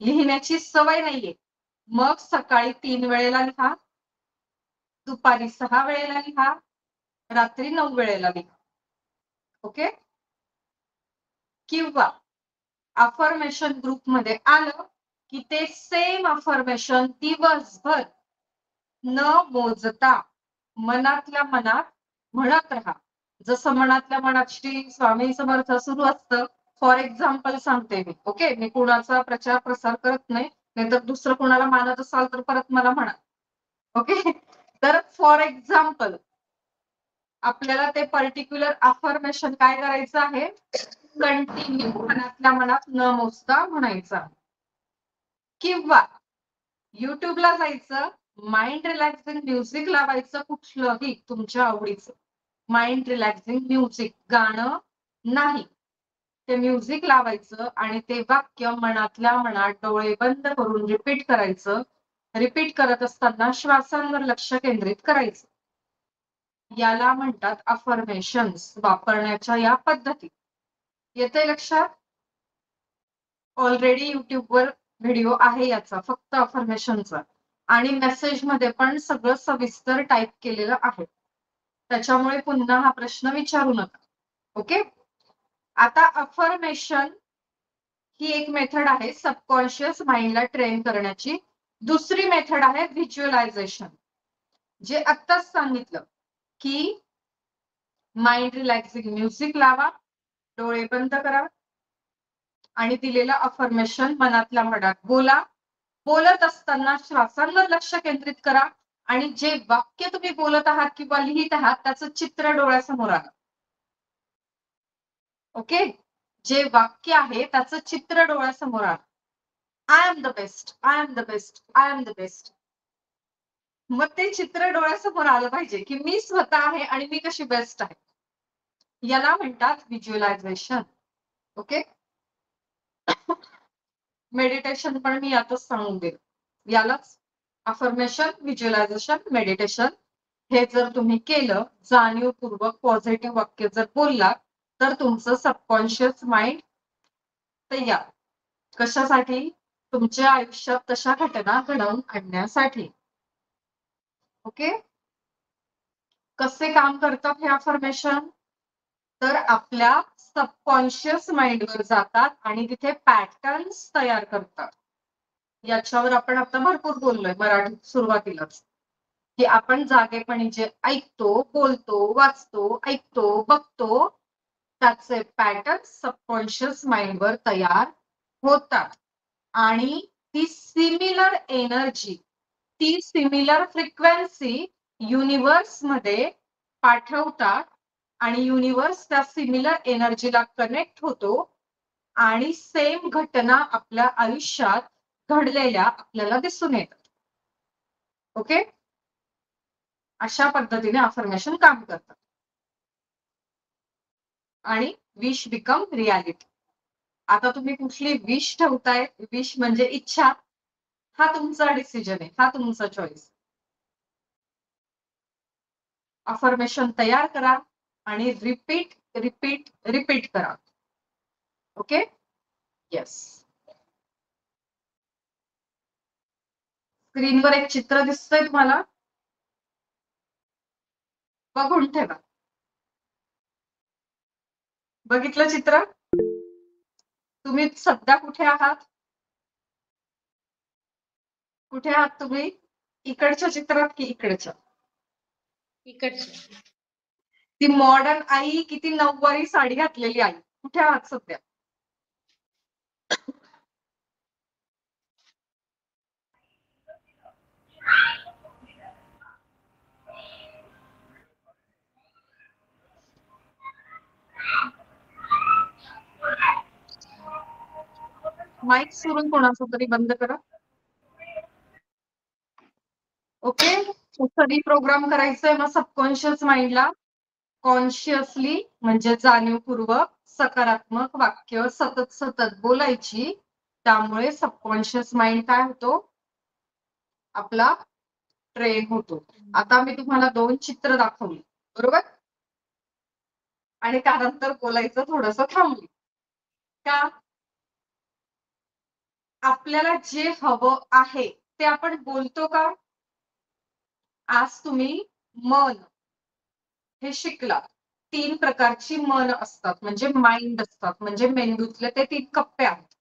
लिहिण्याची सवय नाहीये, मग सकाळी 3 वेळेला लिहा, दुपारी 6 वेळेला लिहा, रात्री 9 वेळेला लिहा. ओके. किंवा अफर्मेशन ग्रुपमध्ये आलं की ते सेम अफर्मेशन दिवसभर न मोजता मनातल्या मनात म्हणत राहा. जसं मनातल्या मनात श्री स्वामी समर्थ सुरू असतं. फॉर एक्झाम्पल सांगते मी. ओके. मी कुणाचा प्रचार प्रसार करत नाही, नाहीतर दुसरं कुणाला मानत असाल तर परत मला म्हणा. ओके. तर फॉर एक्झाम्पल आपल्याला ते पर्टिक्युलर अफर्मेशन काय करायचं आहे, कंटिन्यू मनातल्या मनात न मोजता म्हणायचं. किंवा युट्यूबला जायचं, माइंड रिलॅक्सिंग म्युझिक लावायचं, कुठलंही तुमच्या आवडीचं माइंड रिलॅक्सिंग म्युझिक, गाणं नाही, ते म्युझिक लावायचं आणि ते वाक्य मनातल्या मनात डोळे बंद करून रिपीट करायचं. रिपीट करत असताना श्वासांवर लक्ष केंद्रित करायचं. याला म्हणतात अफर्मेशन्स. वापरण्याच्या या पद्धती. येतंय लक्षात? ऑलरेडी युट्यूबवर व्हिडिओ आहे याचा, फक्त अफर्मेशनचा, आणि मेसेज मध्ये पण सगळं सविस्तर टाईप केलेलं आहे. त्याच्यामुळे पुन्हा हा प्रश्न विचारू नका. ओके. आता अफर्मेशन ही एक मेथड आहे सबकॉन्शियस माइंडला ट्रेन करण्याची. दुसरी मेथड आहे व्हिज्युअलायझेशन, जे आत्ताच सांगितलं की माइंड रिलॅक्सिंग म्युझिक लावा, डोळे बंद करा आणि दिलेलं अफर्मेशन मनातल्या मनात बोला. बोलत असताना श्वासांवर लक्ष केंद्रित करा आणि जे वाक्य तुम्ही बोलत आहात किंवा लिहित आहात त्याचं चित्र डोळ्यासमोर आलं. ओके. जे वाक्य आहे त्याचं चित्र डोळ्यासमोर आलं. I am the best, I am the best, I am the best. मग ते चित्र डोळ्यासमोर आलं पाहिजे की मी स्वतः आहे आणि मी कशी बेस्ट आहे. याला म्हणतात व्हिज्युअलायझेशन. ओके. मेडिटेशन पण मी यातच सांगून दिलं. यालाच अफर्मेशन, व्हिज्युअलायझेशन, मेडिटेशन हे जर तुम्ही केलं, जाणीवपूर्वक पॉझिटिव्ह वाक्य जर बोललात, तर तुमचं सबकॉन्शियस माइंड तयार. कशासाठी? तुमच्या आयुष्यात तशा घटना घडवून आणण्यासाठी. ओके. कसे काम करतात हे अफर्मेशन? तर आपल्या सबकॉन्शियस माइंडवर जातात आणि तिथे पॅटर्न्स तयार करतात. याच्यावर आपण आता भरपूर बोललोय मराठीत सुरुवातीलाच, की आपण जागेपणी जे ऐकतो, बोलतो, वाचतो, ऐकतो, बघतो, त्याचे पॅटर्न सबकॉन्शियस माइंडवर तयार होतात आणि ती सिमिलर एनर्जी, ती सिमिलर फ्रिक्वेन्सी युनिव्हर्स मध्ये पाठवतात आणि युनिव्हर्स त्या सिमिलर एनर्जीला कनेक्ट होतो आणि सेम घटना आपल्या आयुष्यात घडलेल्या आपल्याला दिसून येतात. ओके. अशा पद्धतीने अफर्मेशन काम करतात. आणि विश बिकम रियालिटी. आता तुम्ही कुठली विश ठेवताय, विश म्हणजे इच्छा, हा तुमचा डिसिजन आहे, हा तुमचा चॉईस. अफर्मेशन तयार करा आणि रिपीट रिपीट रिपीट करा. ओके. येस. स्क्रीनवर एक चित्र दिसतंय तुम्हाला, बघून ठेवा. बघितलं चित्र? तुम्ही सध्या कुठे आहात? कुठे आहात तुम्ही? इकडच्या चित्रात की इकडच्या? इकडचे. ती मॉडर्न आई, किती नऊवारी साडी घातलेली आई, कुठे आहात सध्या? माईक सुरून कोणाचा तरी बंद करा. ओके. स्टडी प्रोग्राम करायचंय मग सबकॉन्शियस माइंडला कॉन्शियसली म्हणजे जाणीवपूर्वक सकारात्मक वाक्य सतत सतत बोलायची. त्यामुळे सबकॉन्शियस माइंड काय होतो? आपला ट्रेन होतो. आता मी तुम्हाला 2 चित्र दाखवली, बरोबर? आणि त्यानंतर बोलायचं थोडस थांबली. का? आपल्याला जे हवं आहे ते आपण बोलतो का? आज तुम्ही मन हे शिकला. 3 प्रकारची मन असतात, म्हणजे माइंड असतात, म्हणजे मेंदूतले ते 3 कप्पे आहेत.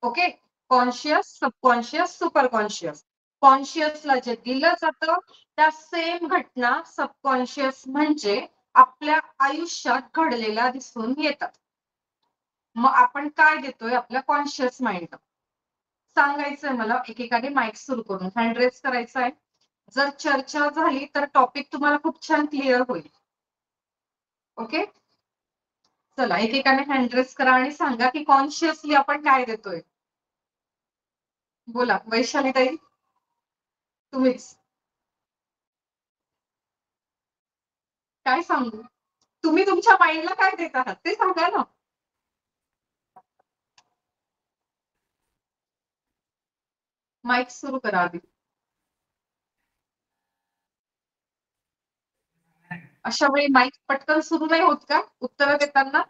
Okay, conscious, subconscious, super conscious. कॉन्शियसला जे दिलं जातं त्या सेम घटना सबकॉन्शियस म्हणजे आपल्या आयुष्यात घडलेल्या दिसून येतात. मग आपण काय देतोय आपल्या कॉन्शियस माइंडला? सांगायचंय मला एकेकाने माईक सुरू करून हँड रेस करायचा आहे. जर चर्चा झाली तर टॉपिक तुम्हाला खूप छान क्लिअर होईल. ओके, चला एकेकाने हँड रेस करा आणि सांगा की कॉन्शियसली आपण काय देतोय. बोला वैशाली ताई, तुम्हीच. काय सांगू? तुम्ही तुमच्या माइंडला काय देत आहात ते सांगा ना. माईक सुरू करा आधी. अशा वेळी माईक पटकन सुरू नाही होत का उत्तर देताना?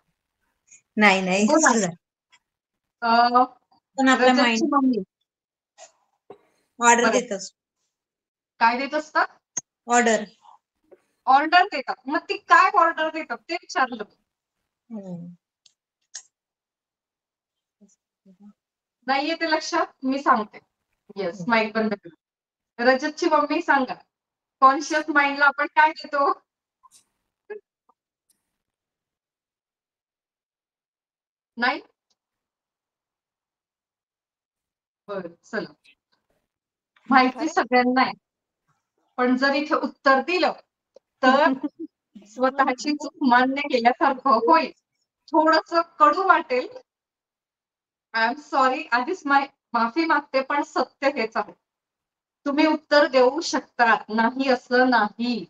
नाही बोला. झालं. अं, पण आपल्या रजतची माइंड मम्मी ऑर्डर बरं. देत असतो. काय देत असतात? ऑर्डर. ऑर्डर देतात. मग ती काय ऑर्डर देतात ते विचारलं. नाहीये ते लक्षात? मी सांगते. येस, माईक बंद करा. रजतची मम्मी सांगा, कॉन्शियस माइंडला आपण काय देतो? नाही? बरं, चला. माहिती सगळ्यांना आहे. पण जर इथे उत्तर दिलं तर स्वतःची चूक मान्य केल्यासारखं होईल. थोडस कडू वाटेल. आय एम सॉरी, आधीच माफी मागते, पण सत्य हेच आहे. तुम्ही उत्तर देऊ शकतात, नाही असं नाही.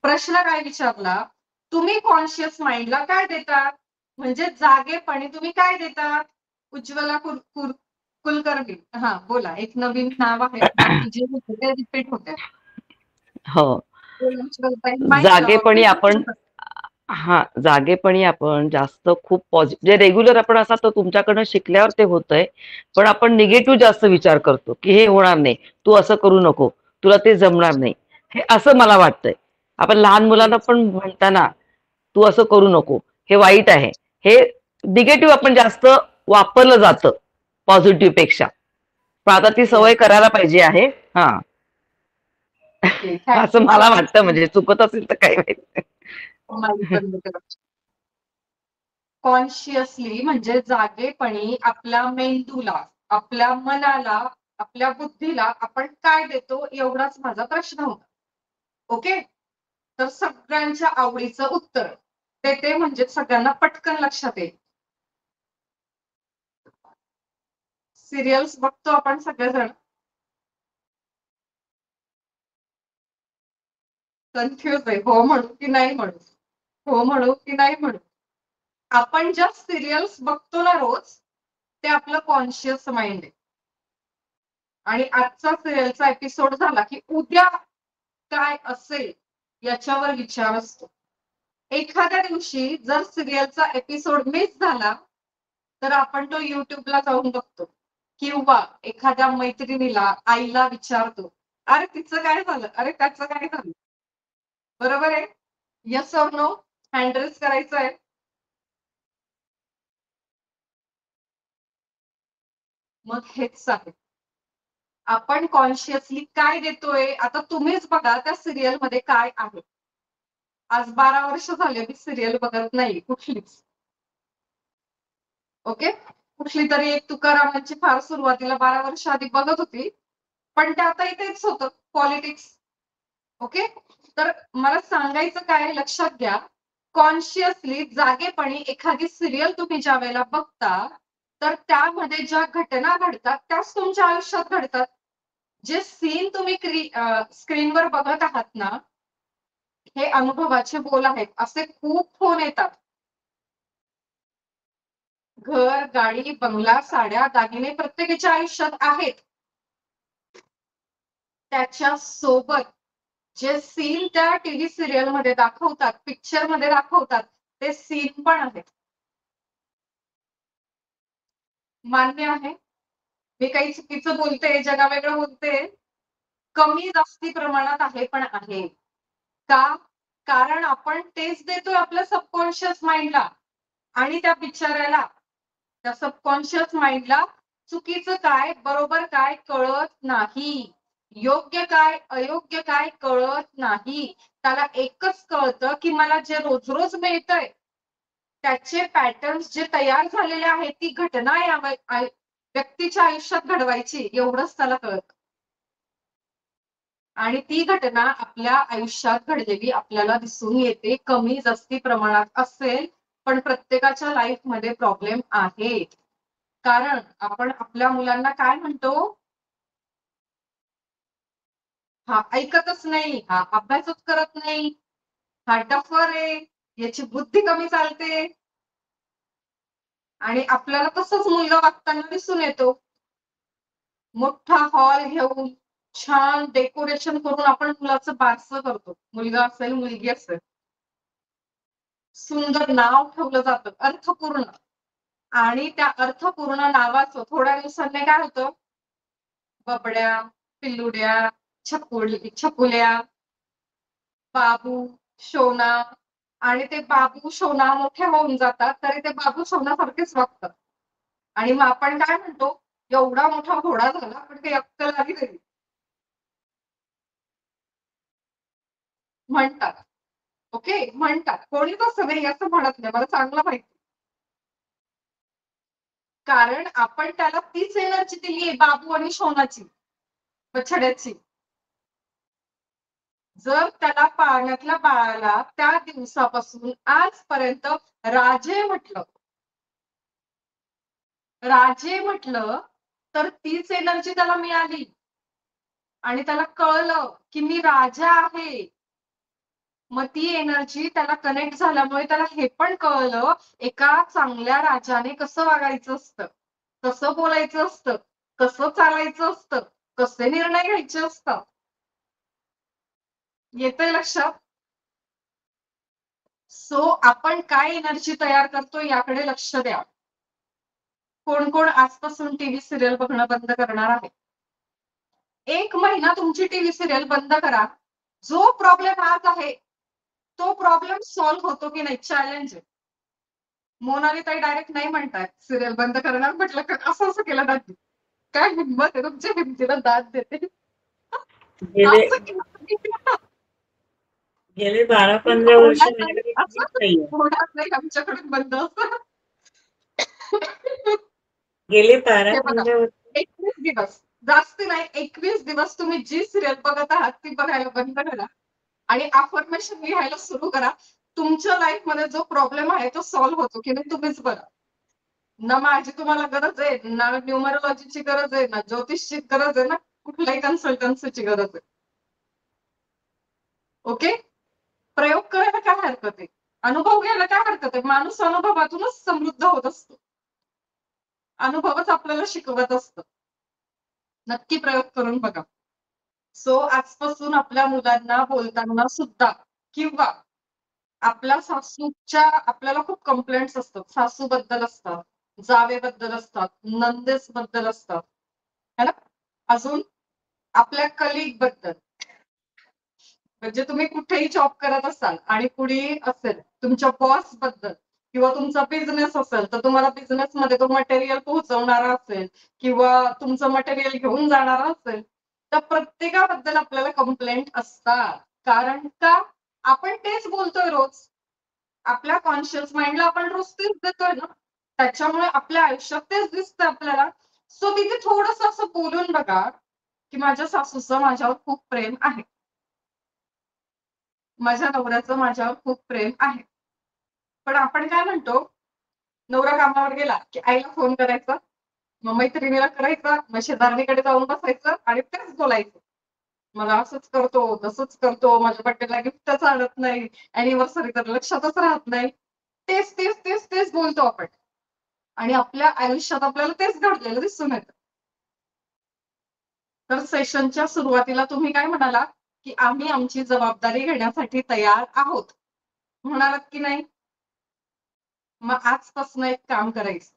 प्रश्न काय विचारला? तुम्ही कॉन्शियस माइंडला काय देतात? म्हणजे जागेपणी तुम्ही काय देतात? उज्ज्वला कुलकर्णी. हा बोला, एक नवीन नाव आहे. बाकी जे होते ते रिपीट होते. हो, बोला, उज्ज्वलताई. माईक जागेपणी mute आपण करा. जागेपणी आपण जास्त खूप पॉझिटिव्ह जे रेग्युलर आपण असा तर तुमच्याकडनं शिकल्यावर ते होतंय, पण आपण निगेटिव्ह जास्त विचार करतो की हे होणार नाही, तू असं करू नको, तुला ते जमणार नाही, हे असं मला वाटतंय. आपण लहान मुलांना पण म्हणताना तू असं करू नको, हे वाईट आहे, हे निगेटिव्ह आपण जास्त वापरलं जातं पॉझिटिव्ह पेक्षा. पण आता ती सवय करायला पाहिजे आहे. हा, ओके, थँक्यू. असं मला वाटतं, म्हणजे चुकत असेल तर काही माहिती नाही. माईक बंद करा. कॉन्शियसली म्हणजे जागेपणी आपल्या मेंदूला, आपल्या मनाला, आपल्या बुद्धीला आपण काय देतो एवढाच माझा प्रश्न होता. ओके, तर सगळ्यांच्या आवडीचं उत्तर देते म्हणजे सगळ्यांना पटकन लक्षात येईल. सिरियल्स बघतो आपण सगळेजण. कन्फ्युज आहे, हो म्हणू की नाही म्हणू, हो म्हणू की नाही म्हणू. आपण ज्या सिरियल्स बघतो ना रोज, ते आपलं कॉन्शियस माइंड आहे. आणि आजचा सिरियलचा एपिसोड झाला की उद्या काय असेल याच्यावर विचार असतो. एखाद्या दिवशी जर सिरियलचा एपिसोड मिस झाला तर आपण तो युट्यूबला जाऊन बघतो किंवा एखाद्या मैत्रिणीला, आईला विचारतो, अरे तिचं काय झालं, अरे त्याचं काय झालं. बरोबर आहे? Yes or no? Hand raise करायचं आहे. मग हेच आहे, आपण कॉन्शियसली काय देतोय. आता तुम्हीच बघा त्या सिरियल मध्ये काय आहे. आज 12 वर्ष झाले मी सिरियल बघत नाही कुठलीच. ओके, कुठली तरी एक तुकारामांची फार सुरुवातीला 12 वर्ष आधी बघत होती, पण ते आता इथेच होतं, पॉलिटिक्स. ओके, तर मला सांगायचं काय, लक्षात घ्या, कॉन्शियसली जागेपणी एखादी सिरियल तुम्ही ज्या वेळेला बघता तर त्यामध्ये ज्या घटना घडतात त्याच तुमच्या आयुष्यात घडतात. जे सीन तुम्ही स्क्रीनवर बघत आहात ना, हे अनुभवाचे बोल आहेत. असे खूप फोन येतात. घर, गाडी, बंगला, साड्या, दागिने प्रत्येकाच्या आयुष्यात आहेत. त्याच्या सोबत जे सीन त्या टीव्ही सिरियल मध्ये दाखवतात, पिक्चर मध्ये दाखवतात, ते सीन पण आहेत. मान्य आहे, मी काही चुकीचं बोलते, जगावेगळं बोलते, कमी जास्ती प्रमाणात आहे, पण आहे. का? कारण आपण तेच देतोय आपल्या सबकॉन्शियस माइंडला आणि त्या बिचाऱ्याला, त्या सबकॉन्शियस माइंडला चुकीचं काय बरोबर काय कळत नाही, योग्य काय अयोग्य काय कळत नाही. त्याला एकच कळतं की मला जे रोज रोज मिळतंय त्याचे पॅटर्न्स जे तयार झालेले आहेत, ती घटना या व्यक्तीच्या आयुष्यात घडवायची, एवढंच त्याला कळतं. आणि ती घटना आपल्या आयुष्यात घडलेली आपल्याला दिसून येते, कमी जास्ती प्रमाणात असेल, पण प्रत्येकाच्या लाईफ मध्ये प्रॉब्लेम आहेत. कारण आपण आपल्या मुलांना काय म्हणतो, हा ऐकतच नाही, हा अभ्यासच करत नाही, हा डफर आहे, याची बुद्धी कमी चालते. आणि आपल्याला तसंच मुलगा वागताना दिसून येतो. मोठा हॉल घेऊन छान डेकोरेशन करून आपण मुलाचं बारसं करतो, मुलगा असेल मुलगी असेल, सुंदर नाव ठेवलं जातं अर्थपूर्ण, आणि त्या अर्थपूर्ण नावाचं थोड्या दिवसांनी काय होतं, बबड्या, पिल्लुड्या, छकुल्या, बाबू, शोना, आणि ते बाबू शोना मोठे होऊन जातात, तरी ते बाबू शोनासारखेच वागतात. आणि मग आपण काय म्हणतो, एवढा मोठा घोडा झाला पण काही अक्कल आली तरी, म्हणतात. ओके, म्हणतात, कोणी तसं नाही असं म्हणत नाही, मला चांगलं माहिती. कारण आपण त्याला तीच एनर्जी दिली आहे बाबू आणि शोनाची, बछड्याची. जर त्याला पाळण्यातल्या बाळाला त्या दिवसापासून आजपर्यंत राजे म्हटलं तर तीच एनर्जी त्याला मिळाली आणि त्याला कळलं की मी राजा आहे. मग ती एनर्जी त्याला कनेक्ट झाल्यामुळे त्याला हे पण कळलं, एका चांगल्या राजाने कसं वागायचं असतं, कसं बोलायचं असतं, कसं चालायचं असतं, कसे निर्णय घ्यायचे असतात. येतंय लक्षात? सो आपण काय एनर्जी तयार करतो याकडे लक्ष द्या. कोण कोण आजपासून टीव्ही सिरियल बघणं बंद करणार आहे? 1 महिना तुमची टीव्ही सिरियल बंद करा. जो प्रॉब्लेम आज आहे तो प्रॉब्लेम सॉल्व्ह होतो की नाही, चॅलेंज आहे. मोनाली ताई डायरेक्ट नाही म्हणतात सिरियल बंद करणार. म्हटलं असं असं केलं दाद, काय हिंमत आहे तुमच्या हिमतीला दाद देते. गेले असं केलं गेले 12-15 वर्ष माझ्याकडे टीव्हीच नाहीये. होणार नाही आमच्याकडून बंद. गेले हे बघा, 12-15 वर्ष 21 दिवस, जास्त नाही, 21 दिवस तुम्ही जी सिरियल बघत आहात ती बघायला बंद करा आणि अफर्मेशन लिहायला सुरू करा. तुमच्या लाईफ मध्ये जो प्रॉब्लेम आहे तो सॉल्व्ह होतो की नाही तुम्हीच बघा. ना माझी तुम्हाला गरज आहे, ना न्यूमरोलॉजीची गरज आहे, ना ज्योतिषची गरज आहे, ना कुठल्याही कन्सल्टन्सीची गरज आहे. ओके, प्रयोग करायला काय हरकत आहे, अनुभव घ्यायला काय हरकत आहे. माणूस अनुभवातूनच समृद्ध होत असतो, अनुभवच आपल्याला शिकवत असतं. नक्की प्रयोग करून बघा. सो आजपासून आपल्या मुलांना बोलताना सुद्धा, किंवा आपल्या सासूच्या, आपल्याला खूप कंप्लेंट्स असतात, सासू बद्दल असतात, जावेबद्दल असतात, नंदेस बद्दल असतात, है ना, अजून आपल्या कलिग बद्दल. म्हणजे तुम्ही कुठेही जॉब करत असाल आणि कुणी असेल तुमच्या बॉस बद्दल, किंवा तुमचा बिझनेस असेल तर तुम्हाला बिझनेस मध्ये तो मटेरियल पोहोचवणारा असेल किंवा तुमचं मटेरियल घेऊन जाणारा असेल, तर प्रत्येकाबद्दल आपल्याला कंप्लेंट असतात. कारण का, आपण तेच बोलतोय रोज, आपल्या कॉन्शियस माइंडला आपण रोज तेच देतोय ना, त्याच्यामुळे आपल्या आयुष्यात तेच दिसतं आपल्याला. सो तिथे थोडस असं बोलून बघा की माझ्या सासूचं माझ्यावर खूप प्रेम आहे, माझ्या नवऱ्याचं माझ्यावर खूप प्रेम आहे. पण आपण काय म्हणतो, नवरा कामावर गेला की आईला फोन करायचा, मग मैत्रिणीला करायचा, मग शेजारणीकडे जाऊन बसायचं आणि तेच बोलायचं, मला असंच करतो, तसंच करतो, माझ्या बड्डेला गिफ्टच आणत नाही, अॅनिव्हर्सरी तर लक्षातच राहत नाही. तेच तेच तेच तेच बोलतो आपण आणि आपल्या आयुष्यात आपल्याला तेच घडलेलं दिसून येतं. तर सेशनच्या सुरुवातीला तुम्ही काय म्हणाला की आम्ही आमची जबाबदारी घेण्यासाठी तयार आहोत, म्हणालात की नाही? मग आजपासून एक काम करायचं,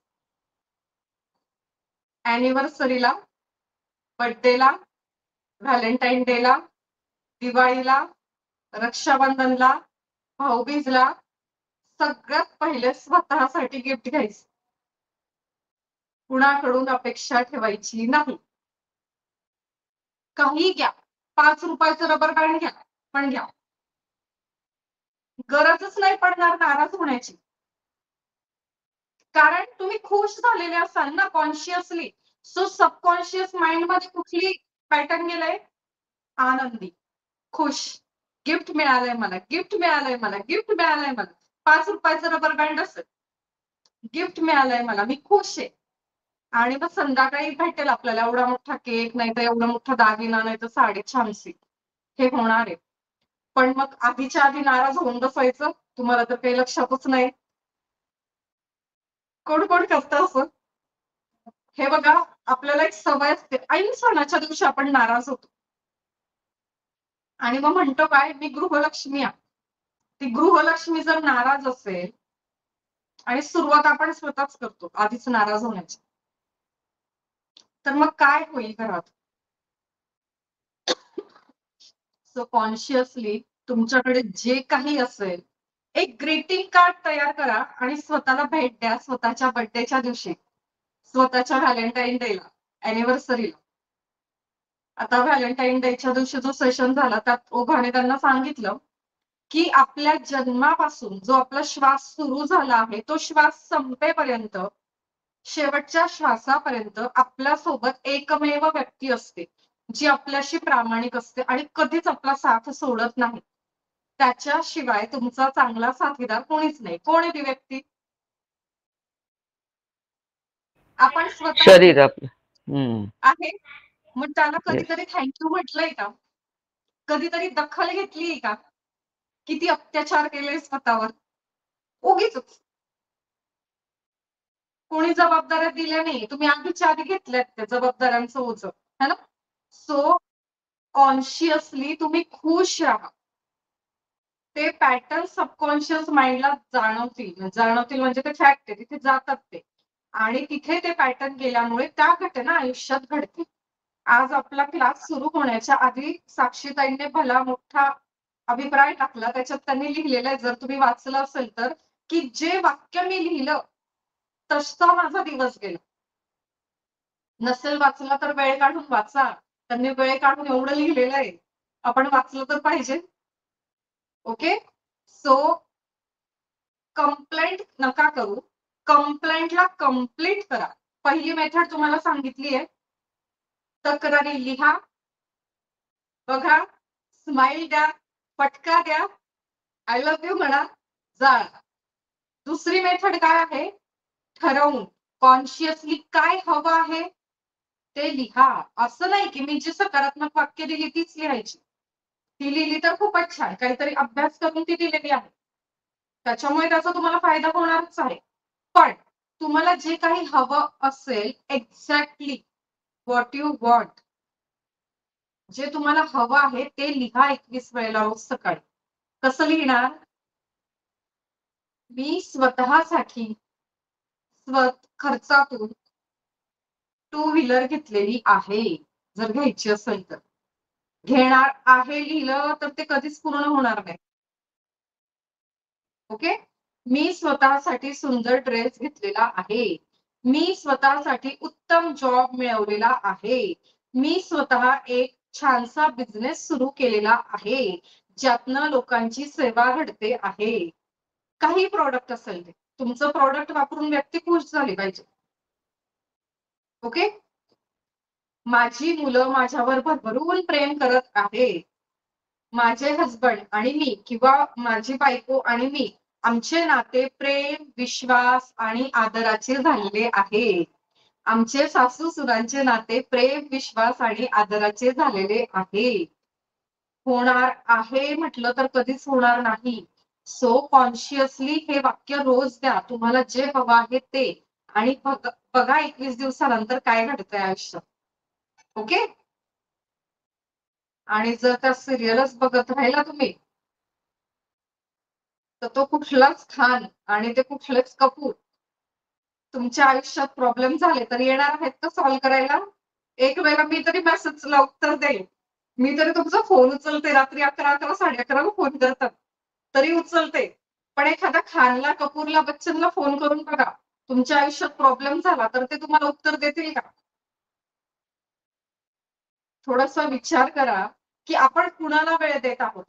अॅनिव्हर्सरीला, बर्थडेला, व्हॅलेंटाईन डेला, दिवाळीला, रक्षाबंधनला, भाऊबीजला सगळ्यात पहिले स्वतःसाठी गिफ्ट घ्यायचं. कुणाकडून अपेक्षा ठेवायची नाही. काही घ्या, 5 रुपयाचं रबर बँड घ्या, पण घ्या. गरजच नाही पडणार नाराज होण्याची, कारण तुम्ही खुश झालेले असाल ना कॉन्शियसली. सो सबकॉन्शियस माइंड मध्ये कुठली पॅटर्न गेलाय? आनंदी, खुश, गिफ्ट मिळालंय मला, गिफ्ट मिळालंय मला, गिफ्ट मिळालंय मला. 5 रुपयाचं रबर बँड असेल, गिफ्ट मिळालंय मला, मी खुश आहे. आणि मग संध्याकाळी भेटेल आपल्याला एवढा मोठा केक, नाही तर एवढा मोठा दागिना, नाही तर साडी छानशी. हे होणार आहे. पण मग आधीच्या आधी नाराज होऊन बसायचं, तुम्हाला तर काही लक्षातच नाही. कोण कोण करतं असं? हे बघा, आपल्याला एक सवय असते, ऐन सणाच्या दिवशी आपण नाराज होतो आणि मग म्हणतो काय, मी गृहलक्ष्मी आहे. ती गृहलक्ष्मी जर नाराज असेल, आणि सुरुवात आपण स्वतःच करतो आधीच नाराज होण्याची, तर मग काय होईल घरात? सो कॉन्शियसली तुमच्याकडे जे काही असेल, एक ग्रीटिंग कार्ड तयार करा आणि स्वतःला भेट द्या स्वतःच्या बर्थडेच्या दिवशी, स्वतःच्या व्हॅलेंटाईन डेला, अॅनिव्हर्सरीला. आता व्हॅलेंटाईन डेच्या दिवशी जो सेशन झाला त्यात ओघाने त्यांना सांगितलं की आपल्या जन्मापासून जो आपला श्वास सुरू झाला आहे, तो श्वास संपेपर्यंत, शेवटच्या श्वासापर्यंत आपल्यासोबत एकमेव व्यक्ती असते जी आपल्याशी प्रामाणिक असते आणि कधीच आपला साथ सोडत नाही. त्याच्याशिवाय तुमचा चांगला साथीदार कोणीच नाही. कोण आहे ती व्यक्ती? आपण स्वतः शरीर आपलं. आहे. मग त्याला कधीतरी थँक्यू म्हटलंय का? कधीतरी दखल घेतलीये का? किती अत्याचार केले स्वतःवर? उगीच. कोणी जबाबदाऱ्या दिल्या नाही, तुम्ही आधीच्या आधी घेतल्यात त्या जबाबदाऱ्यांचं ओझं, है ना? सो कॉन्शियसली तुम्ही खुश राहा. ते पॅटर्न सबकॉन्शियस माइंडला जाणवतील म्हणजे ते फॅक्ट आहे, तिथे जातात ते. आणि तिथे ते पॅटर्न गेल्यामुळे त्या घटना आयुष्यात घडते. आज आपला क्लास सुरू होण्याच्या आधी साक्षीताईंनी भला मोठा अभिप्राय टाकला, त्याच्यात त्यांनी लिहिलेलं आहे, जर तुम्ही वाचलं असेल तर, की जे वाक्य मी लिहिलं तसा माझा दिवस गेला. नसेल वाचला तर वेळ काढून वाचा. त्यांनी वेळ काढून एवढं लिहिलेलं आहे, आपण वाचलं तर पाहिजे. ओके. सो कंप्लेंट नका करू, कंप्लेंटला कंप्लीट करा. पहिली मेथड तुम्हाला सांगितली आहे, तक्रारी लिहा, बघा, स्माइल द्या, फटका द्या, आय लव्ह यू म्हणा, जाळा. दुसरी मेथड काय आहे? ठरवून कॉन्शियसली काय हवं आहे ते लिहा. असं नाही की मी जी सकारात्मक वाक्य दिली तीच लिहायची. ती लिहिली तर खूपच छान, काहीतरी अभ्यास करून ती दिलेली आहे, त्याच्यामुळे त्याचा तुम्हाला फायदा होणारच आहे. पण तुम्हाला जे काही हवं असेल, एक्झॅक्टली व्हॉट यू वॉन्ट, जे तुम्हाला हवं आहे ते लिहा 21 वेळेला रोज सकाळी. कसं लिहिणार? मी स्वतःसाठी खर्चातून 2 व्हीलर घेतलेली आहे. जर घ्यायची असेल तर. घेणार आहे लिहिलं तर ते कधीच पूर्ण होणार नाही. ओके. मी स्वतःसाठी सुंदर ड्रेस घेतलेला आहे. मी स्वतःसाठी उत्तम जॉब मिळवलेला आहे. मी स्वतः एक छानसा बिझनेस सुरू केलेला आहे, ज्यातनं लोकांची सेवा घडते आहे. काही प्रॉडक्ट असेल ते, तुमचं प्रॉडक्ट वापरून व्यक्ती खुश झाली पाहिजे. ओके. माझी मुलं माझ्यावर भरभरून प्रेम करत आहे. माझे हसबंड आणि मी किंवा माझी बायको आणि मी, आमचे नाते प्रेम, विश्वास आणि आदराचे झालेले आहे. आमचे सासू सुनांचे नाते प्रेम, विश्वास आणि आदराचे झालेले आहे. होणार आहे म्हटलं तर कधीच होणार नाही. सो कॉन्शियसली हे वाक्य रोज द्या, तुम्हाला जे हवं आहे ते, आणि बघा 21 दिवसानंतर काय घडतंय आयुष्यात. ओके. आणि जर त्या सिरियलच बघत राहिला तुम्ही तर तो कुठलाच खान आणि ते कुठलेच कपूर तुमच्या आयुष्यात प्रॉब्लेम झाले तर येणार आहेत का सॉल्व्ह करायला? एक वेळा मी तरी मेसेजला उत्तर देईल. मी तरी तुमचा फोन उचलते, रात्री 11, 11:30 फोन करतात तरी उचलते. पण एखाद्या खानला, कपूरला, बच्चनला फोन करून बघा, तुमच्या आयुष्यात प्रॉब्लेम झाला तर ते तुम्हाला उत्तर देतील का? थोडासा विचार करा की आपण कुणाला वेळ देत आहोत.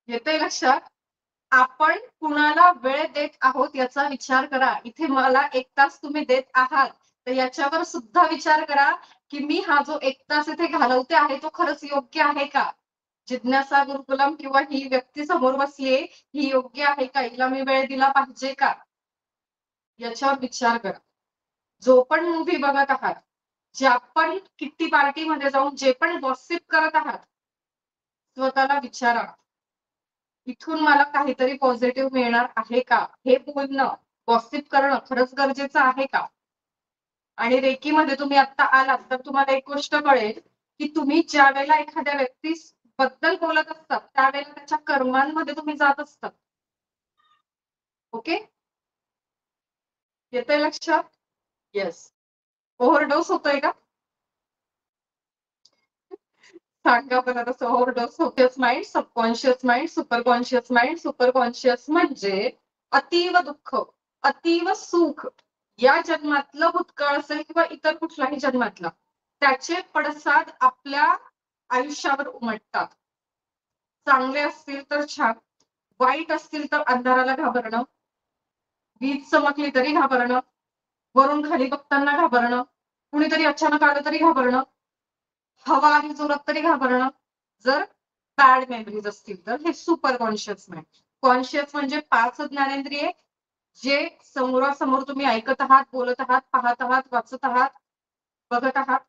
येतंय लक्षात? आपण कुणाला वेळ देत आहोत याचा विचार करा. इथे मला 1 तास तुम्ही देत आहात तर याच्यावर सुद्धा विचार करा की मी हा जो 1 तास इथे घालवते आहे तो खरंच योग्य आहे का? जिज्ञासा गुरुकुलम किंवा ही व्यक्ती समोर बसलीये ही योग्य आहे का? हिला मी वेळ दिला पाहिजे का? याच्यावर विचार करा. जो पण मूव्ही बघत आहात, ज्या पण किट्टी पार्टीमध्ये जाऊन जे पण गॉसिप करत आहात, स्वतःला विचारा इथून मला काहीतरी पॉझिटिव्ह मिळणार आहे का? हे बोलणं, गॉसिप करणं खरंच गरजेचं आहे का? आणि रेकीमध्ये तुम्ही आता आलात तर तुम्हाला एक गोष्ट कळेल की तुम्ही ज्या वेळेला एखाद्या व्यक्ती बद्दल बोलत असतात त्यावेळेला त्याच्या कर्मांमध्ये तुम्ही जात असतात. ओके, येतंय लक्षात? येस. ओव्हरडोस होतोय का? सांगा बरं. तसं ओव्हरडोस होतेच mind, subconscious mind, super conscious mind. Super conscious म्हणजे अतीव दुःख, अतीव सुख या जन्मातलं भूतकाळ असेल किंवा इतर कुठल्याही जन्मातला त्याचे पडसाद आपल्या आयुष्यावर उमटतात. चांगले असतील तर छान, वाईट असतील तर अंधाराला घाबरणं, वीज चमकली तरी घाबरणं, वरून खाली बघताना घाबरणं, कुणीतरी अचानक आलं तरी घाबरणं, हवा आली जोरात तरी घाबरणं. जर बॅड मेमरीज असतील तर हे सुपर कॉन्शियस माइंड. कॉन्शियस म्हणजे 5 ज्ञानेंद्रिये जे समोरासमोर तुम्ही ऐकत आहात, बोलत आहात, पाहत आहात, वाचत आहात, बघत आहात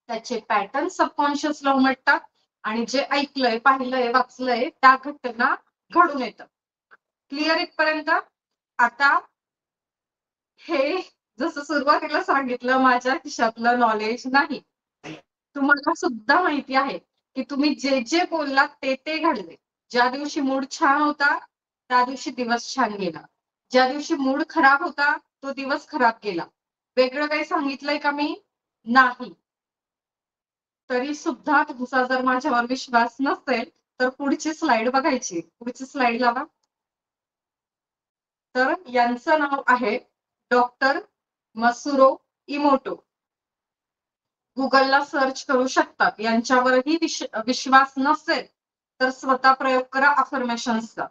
त्याचे पॅटर्न सबकॉन्शियसला उमटतात आणि जे ऐकलंय, पाहिलंय, वाचलंय त्या घटना घडून येतात. क्लिअर इथपर्यंत? आता हे जसं सुरुवातीला सांगितलं माझ्या खिशातलं नॉलेज नाही. तुम्हाला सुद्धा माहिती आहे की तुम्ही जे जे बोललात ते घडले. ज्या दिवशी मूड छान होता त्या दिवशी दिवस छान गेला. ज्या दिवशी मूड खराब होता तो दिवस खराब गेला. वेगळं काही सांगितलंय का मी? नाही. तरी सुद्धा तुमचा जर माझ्यावर विश्वास नसेल तर पुढची स्लाइड बघायची. पुढची स्लाइड लावा. तर यांचं नाव आहे डॉक्टर मसुरो इमोटो. गुगलला सर्च करू शकतात. यांच्यावरही विश्वास नसेल तर स्वतः प्रयोग करा अफर्मेशन्सचा.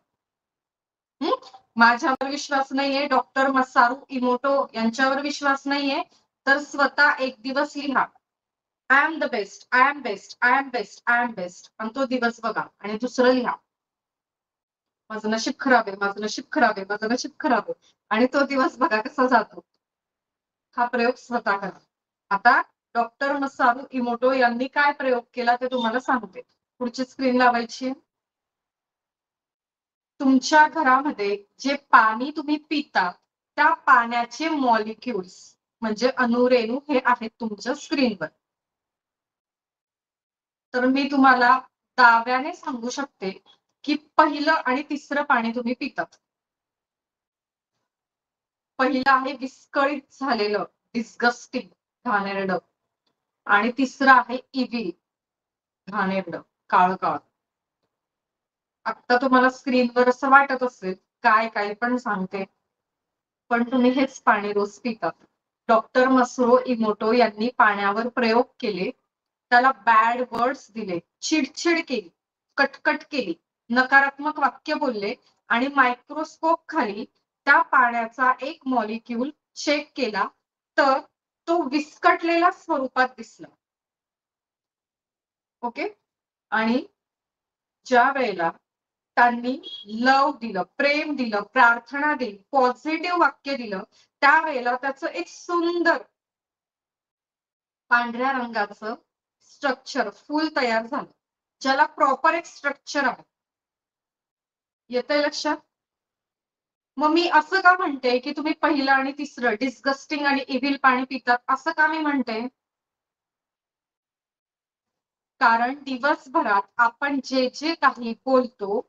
माझ्यावर विश्वास नाहीये, डॉक्टर मसारू इमोटो यांच्यावर विश्वास नाहीये तर स्वतः एक दिवस लिहा, I am the best, I am best, I am best, I am best, आणि तो दिवस बघा. आणि दुसरं लिहा, माझं नशीब खराब आहे, माझं नशीब खराब आहे, माझं नशीब खराब आहे, आणि तो दिवस बघा कसा जातो. हा प्रयोग स्वतः करा. आता डॉक्टर मसारू इमोटो यांनी काय प्रयोग केला ते तुम्हाला सांगते. पुढची स्क्रीन लावायची. तुमच्या घरामध्ये जे पाणी तुम्ही पिता त्या पाण्याचे मॉलिक्युल्स म्हणजे अणुरेणू हे आहेत तुमच्या स्क्रीनवर. तर मी तुम्हाला दाव्याने सांगू शकते की पहिलं आणि तिसरं पाणी तुम्ही पितात. पहिलं आहे विस्कळीत झालेलं, डिस्गस्टिंग, घाणेरडं, आणि तिसरं आहे इव्हिल, घाणेरडं, काळ काळ. आता तुम्हाला स्क्रीनवर असं वाटत असेल काय काय पण सांगते, पण तुम्ही हेच पाणी रोज पितात. डॉक्टर मसुरो इमोटो यांनी पाण्यावर प्रयोग केले, त्याला बॅड वर्ड्स दिले, चिडचिड केली, कटकट केली, नकारात्मक वाक्य बोलले आणि मायक्रोस्कोप खाली त्या पाण्याचा एक मॉलिक्यूल चेक केला तर तो विस्कटलेला स्वरूपात दिसला. ओके. आणि ज्या वेळेला त्यांनी लव दिलं, प्रेम दिलं, प्रार्थना दिली, पॉझिटिव्ह वाक्य दिलं, त्यावेळेला त्याचं एक सुंदर पांढऱ्या रंगाचं स्ट्रक्चर फुल तयार झालं, ज्याला प्रॉपर एक स्ट्रक्चर आहे. येतंय लक्षात? मग मी असं का म्हणते की तुम्ही पहिलं आणि तिसरं डिस्गस्टिंग आणि इव्हिल पाणी पितात, असं का मी म्हणते? कारण दिवसभरात आपण जे जे काही बोलतो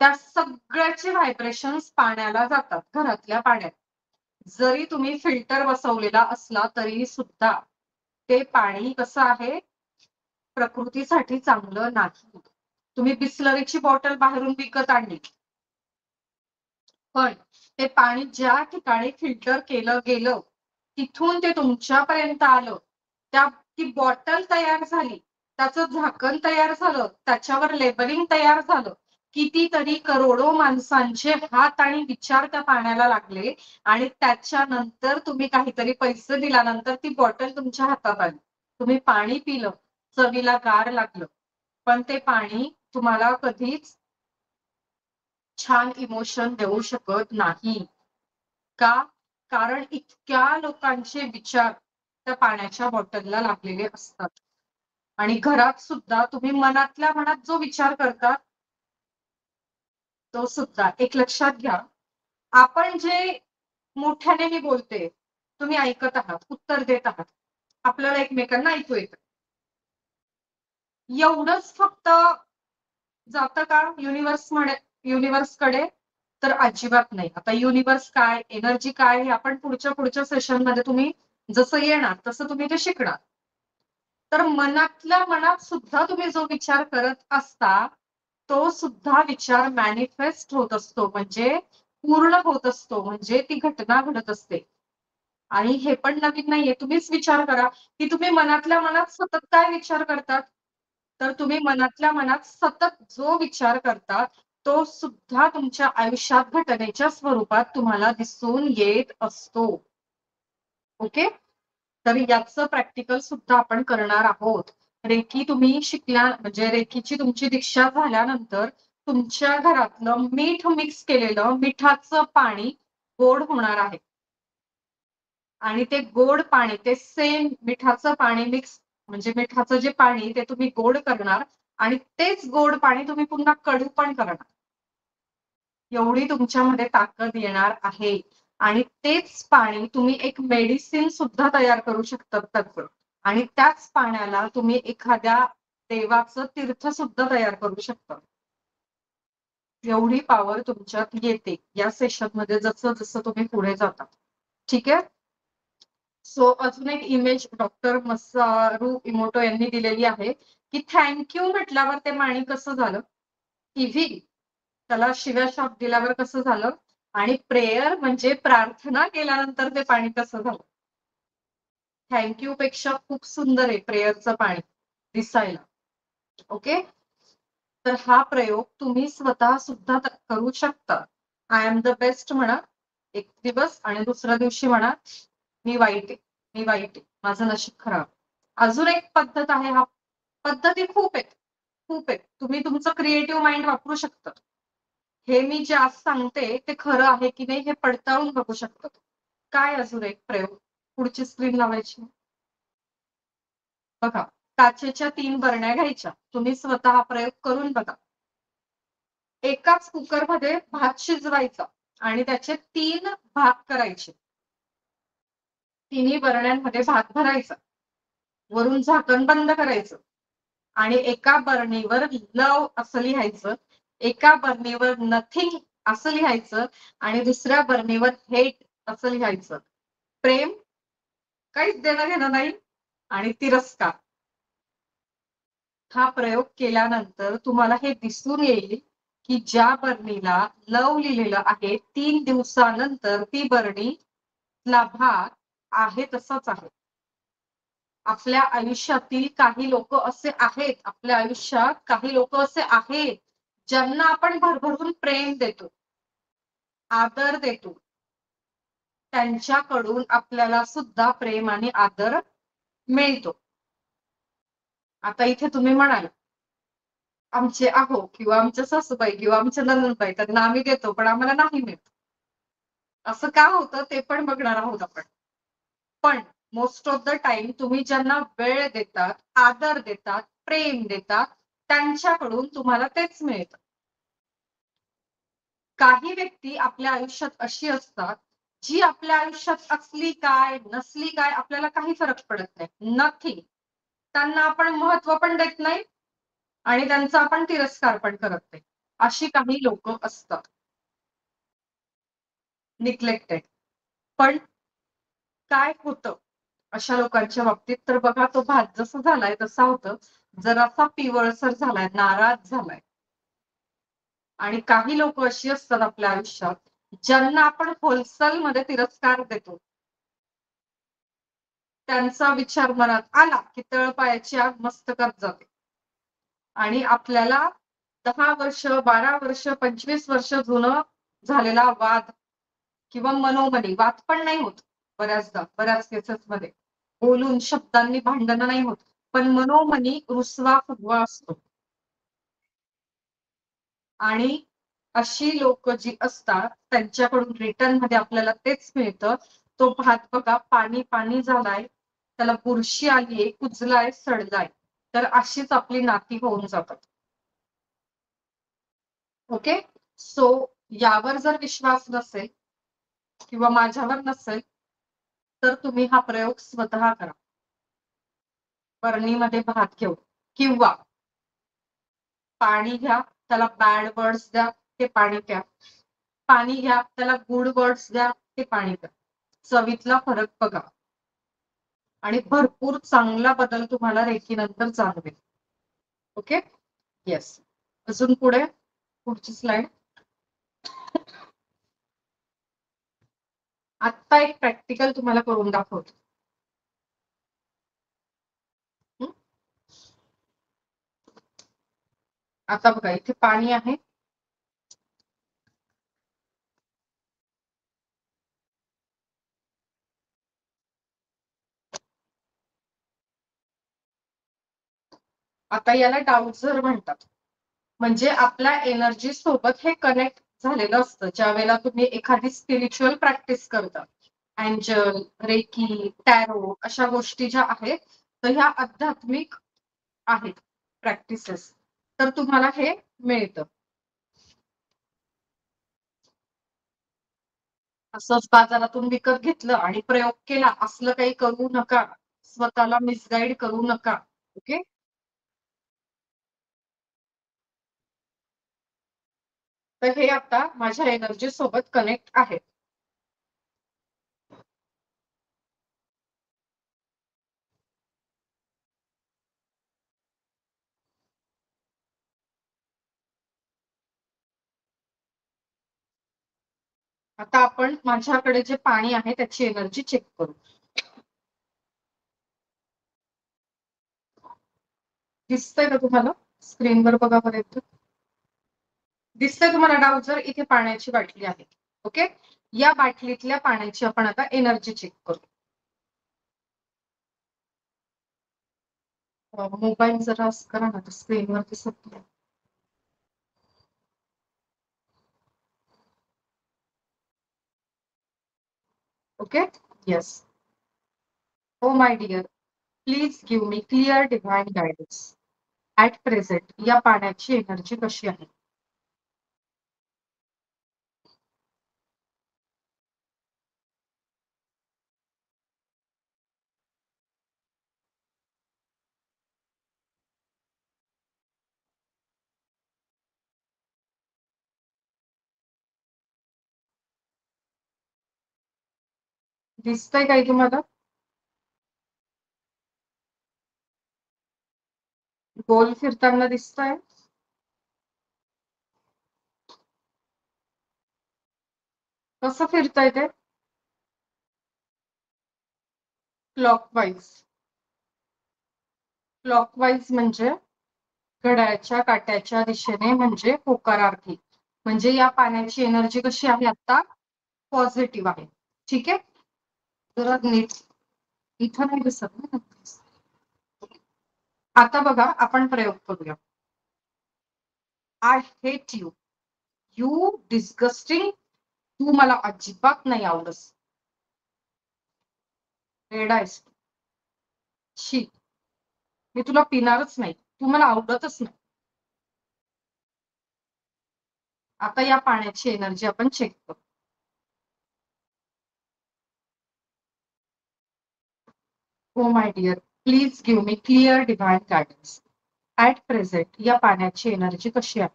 त्या सगळ्याचे व्हायब्रेशन्स पाण्याला जातात, घरातल्या पाण्यात. जरी तुम्ही फिल्टर बसवलेला असला तरी सुद्धा ते पाणी कसं आहे, प्रकृतीसाठी चांगलं नाही. तुम्ही बिस्लरीची बॉटल बाहेरून विकत आणली, पण ते पाणी ज्या ठिकाणी फिल्टर केलं गेलं तिथून ते तुमच्यापर्यंत आलं, ती बॉटल तयार झाली, त्याचं झाकण तयार झालं, त्याच्यावर लेबलिंग तयार झालं, कितीतरी करोडो माणसांचे हात आणि विचार त्या पाण्याला लागले आणि त्याच्यानंतर तुम्ही काहीतरी पैसे दिल्यानंतर ती बॉटल तुमच्या हातात आली, तुम्ही पाणी पिलं, चवीला गार लागलं, पण ते पाणी तुम्हाला कधीच छान इमोशन देऊ शकत नाही. का? कारण इतक्या लोकांचे विचार त्या पाण्याच्या बॉटलला लागलेले असतात. आणि घरात सुद्धा तुम्ही मनातल्या मनात जो विचार करता तो सुद्धा एक लक्षात घ्या, आपण जे मोठ्याने मी बोलते तुम्ही ऐकत आहात, उत्तर देत आहात, आपल्याला एकमेकांना ऐकू येतं, एवढंच फक्त जातं का युनिव्हर्सकडे? तर अजिबात नाही. आता युनिव्हर्स काय, एनर्जी काय, हे आपण पुढच्या सेशन मध्ये तुम्ही जसं येणार तसं तुम्ही ते शिकणार. तर मनातल्या मनात सुद्धा तुम्ही जो विचार करत असता तो सुद्धा विचार मॅनिफेस्ट होत असतो, म्हणजे पूर्ण होत असतो, म्हणजे ती घटना घडत असते. आणि हे पण नवीन नाहीये. तुम्हीच विचार करा की तुम्ही मनातल्या मनात सतत काय विचार करतात. तर तुम्ही मनातल्या मनात सतत जो विचार करता तो सुद्धा तुमच्या आयुष्यात घटनेच्या स्वरूपात तुम्हाला दिसून येत असतो. ओके, तर याचं प्रॅक्टिकल सुद्धा आपण करणार आहोत. रेकी तुम्ही म्हणजे रेकीची तुमची दीक्षा झाल्यानंतर तुमच्या घरातलं मीठ मिक्स केलेलं मिठाचं पाणी गोड होणार आहे. आणि ते गोड पाणी, ते सेम मिठाचं पाणी मिक्स म्हणजे मिठाचं जे पाणी ते तुम्ही गोड करणार आणि तेच गोड पाणी तुम्ही पुन्हा कडू पण करणार. एवढी तुमच्यामध्ये ताकद येणार आहे. आणि तेच पाणी तुम्ही एक मेडिसिन सुद्धा तयार करू शकता त्याचं. आणि त्याच पाण्याला तुम्ही एखाद्या देवाचं तीर्थ सुद्धा तयार करू शकता. एवढी पॉवर तुमच्यात येते या सेशन मध्ये जसं जसं तुम्ही पुढे जाता. ठीक आहे. सो अजून एक इमेज डॉक्टर मसारू इमोटो यांनी दिलेली आहे की थँक्यू म्हटल्यावर ते पाणी कसं झालं, इव्ही त्याला शिव्या शाप दिल्यावर कसं झालं, आणि प्रेयर म्हणजे प्रार्थना केल्यानंतर ते पाणी कसं झालं. थँक्यू पेक्षा खूप सुंदर आहे प्रेयरचं पाणी दिसायला. ओके, तर हा प्रयोग तुम्ही स्वतः सुद्धा करू शकता. आय एम द बेस्ट म्हणा एक दिवस आणि दुसऱ्या दिवशी म्हणा मी वाईट आहे, माझं नशीब खराब. अजून एक पद्धत आहे, हा पद्धती खूप आहेत, तुम्ही तुमचं क्रिएटिव्ह माइंड वापरू शकता. हे मी जे आज सांगते ते खरं आहे की नाही हे पडताळून बघू शकता. काय अजून एक प्रयोग, पुढची स्क्रीन लावायची बघा. काचेच्या 3 बरण्या घ्यायच्या, तुम्ही स्वतः हा प्रयोग करून बघा. एकाच कुकरमध्ये भात शिजवायचा आणि त्याचे 3 भाग करायचे. तिन्ही बरण्यांमध्ये भात भरायचा, वरून झाकण बंद करायचं आणि एका बरणीवर लव असं लिहायचं, एका बरणीवर नथिंग असं लिहायचं आणि दुसऱ्या बरणीवर हेट असं लिहायचं. प्रेम, काहीच देणं घेणं नाही, आणि तिरस्कार. हा प्रयोग केल्यानंतर तुम्हाला हे दिसून येईल की ज्या बरणीला लव लिहिलेलं आहे 3 दिवसानंतर ती बरणीला भाग आहे तसंच आहे. आपल्या आयुष्यातील काही लोक असे आहेत, आपल्या आयुष्यात काही लोक असे आहेत ज्यांना आपण भरभरून प्रेम देतो, आदर देतो. त्यांच्याकडून आपल्याला सुद्धा प्रेम आणि आदर मिळतो. आता इथे तुम्ही म्हणाल आमचे आहो किंवा आमच्या सासूबाई किंवा आमच्या नंदनबाई त्यांना आम्ही देतो पण आम्हाला नाही मिळत. असं का होतं ते पण बघणार आहोत आपण. पण मोस्ट ऑफ द टाइम तुम्ही ज्यांना वेळ देतात, आदर देतात, प्रेम देतात त्यांच्याकडून तुम्हाला तेच मिळतं. काही व्यक्ती आपल्या आयुष्यात अशी असतात जी आपल्या आयुष्यात असली काय नसली काय आपल्याला काही फरक पडत नाही, नथिंग. त्यांना आपण महत्व पण देत नाही आणि त्यांचा आपण तिरस्कार पण करत नाही. अशी काही लोक असतात, निग्लेक्टेड. पण काय होतं अशा लोकांच्या बाबतीत, तर बघा तो भात जसा झालाय तसा होतं, जरासा पिवळसर झालाय, नाराज झालाय. आणि काही लोक अशी असतात आपल्या आयुष्यात, ज्यांना आपण होलसेल मध्ये तिरस्कार देतो. त्यांचा विचार मनात आला की तळपायाची आग मस्तकात जाते. आणि आपल्याला 10 वर्ष, 12 वर्ष, 25 वर्ष जुनं झालेला वाद किंवा मनोमनी वाद पण नाही होत बऱ्याचदा, बऱ्याच केसेस मध्ये बोलून शब्दांनी भांडणं नाही होत, पण मनोमनी रुसवा फुगवा असतो. आणि अशी लोक जी असतात त्यांच्याकडून रिटर्न मध्ये आपल्याला तेच मिळतं. तो भात बघा पाणी पाणी झालाय, त्याला बुरशी आलीये, कुजलाय, सडलाय. तर अशीच आपली नाती होऊन जातात. ओके, सो यावर जर विश्वास नसेल किंवा माझ्यावर नसेल तर तुम्ही हा प्रयोग स्वतः करा. बरणीमध्ये भात घेऊन किंवा पाणी घ्या, त्याला बॅड वर्ड्स द्या, ते पाणी प्या. पाणी घ्या, त्याला गुड वर्ड्स द्या, ते पाणी प्या. चवीतला फरक बघा आणि भरपूर चांगला बदल तुम्हाला रेखीनंतर जाणवेल. Okay, yes. अजून पुढे पुढची स्लाइड. आता एक प्रॅक्टिकल तुम्हाला करून दाखवतो. आता बघा इथे पाणी आहे, आता याला डाउझर म्हणतात. म्हणजे आपल्या एनर्जी सोबत हे कनेक्ट झालेलं असतं. ज्या वेळेला तुम्ही एखादी स्पिरिच्युअल प्रॅक्टिस करता, एंजल, रेकी, टॅरो अशा गोष्टी ज्या आहेत, तर ह्या आध्यात्मिक आहेत प्रॅक्टिसेस, तर तुम्हाला हे मिळतं. असंच बाजारातून विकत घेतलं आणि प्रयोग केला असलं काही करू नका. स्वतःला मिसगाईड करू नका. ओके, तर हे आता माझ्या एनर्जी सोबत कनेक्ट आहे. आता आपण माझ्याकडे जे पाणी आहे त्याची एनर्जी चेक करू. दिसतंय का तुम्हाला? स्क्रीनवर बघा बरं एकदा. दिसतंय तुम्हाला डाउझर? इथे पाण्याची बाटली आहे. ओके, या बाटलीतल्या पाण्याची आपण आता एनर्जी चेक करू. मोबाईल जरा असं करा ना, स्क्रीनवर दिसत नाही. Okay, yes. Oh my dear, please give me clear divine guidance. At present या पाण्याची एनर्जी कशी आहे? दिसतंय काही तुम्हाला? गोल फिरताना दिसतंय? कसं फिरतंय ते? क्लॉकवाईज. क्लॉकवाईज म्हणजे घड्याळाच्या काट्याच्या दिशेने, म्हणजे होकारार्थी. म्हणजे या पाण्याची एनर्जी कशी आहे आता? पॉझिटिव्ह आहे. ठीक आहे, जरा नीट इथं नाही दिसत ना. आता बघा आपण प्रयोग करूया. I hate you, you disgusting, तू मला अजिबात नाही आवडस. रेडायस, शी, मी तुला पिणारच नाही, तू मला आवडतच नाही. आता या पाण्याची एनर्जी आपण चेक करू. Oh my dear, please give me clear divine guidance. At present या पाण्याची एनर्जी कशी आहे?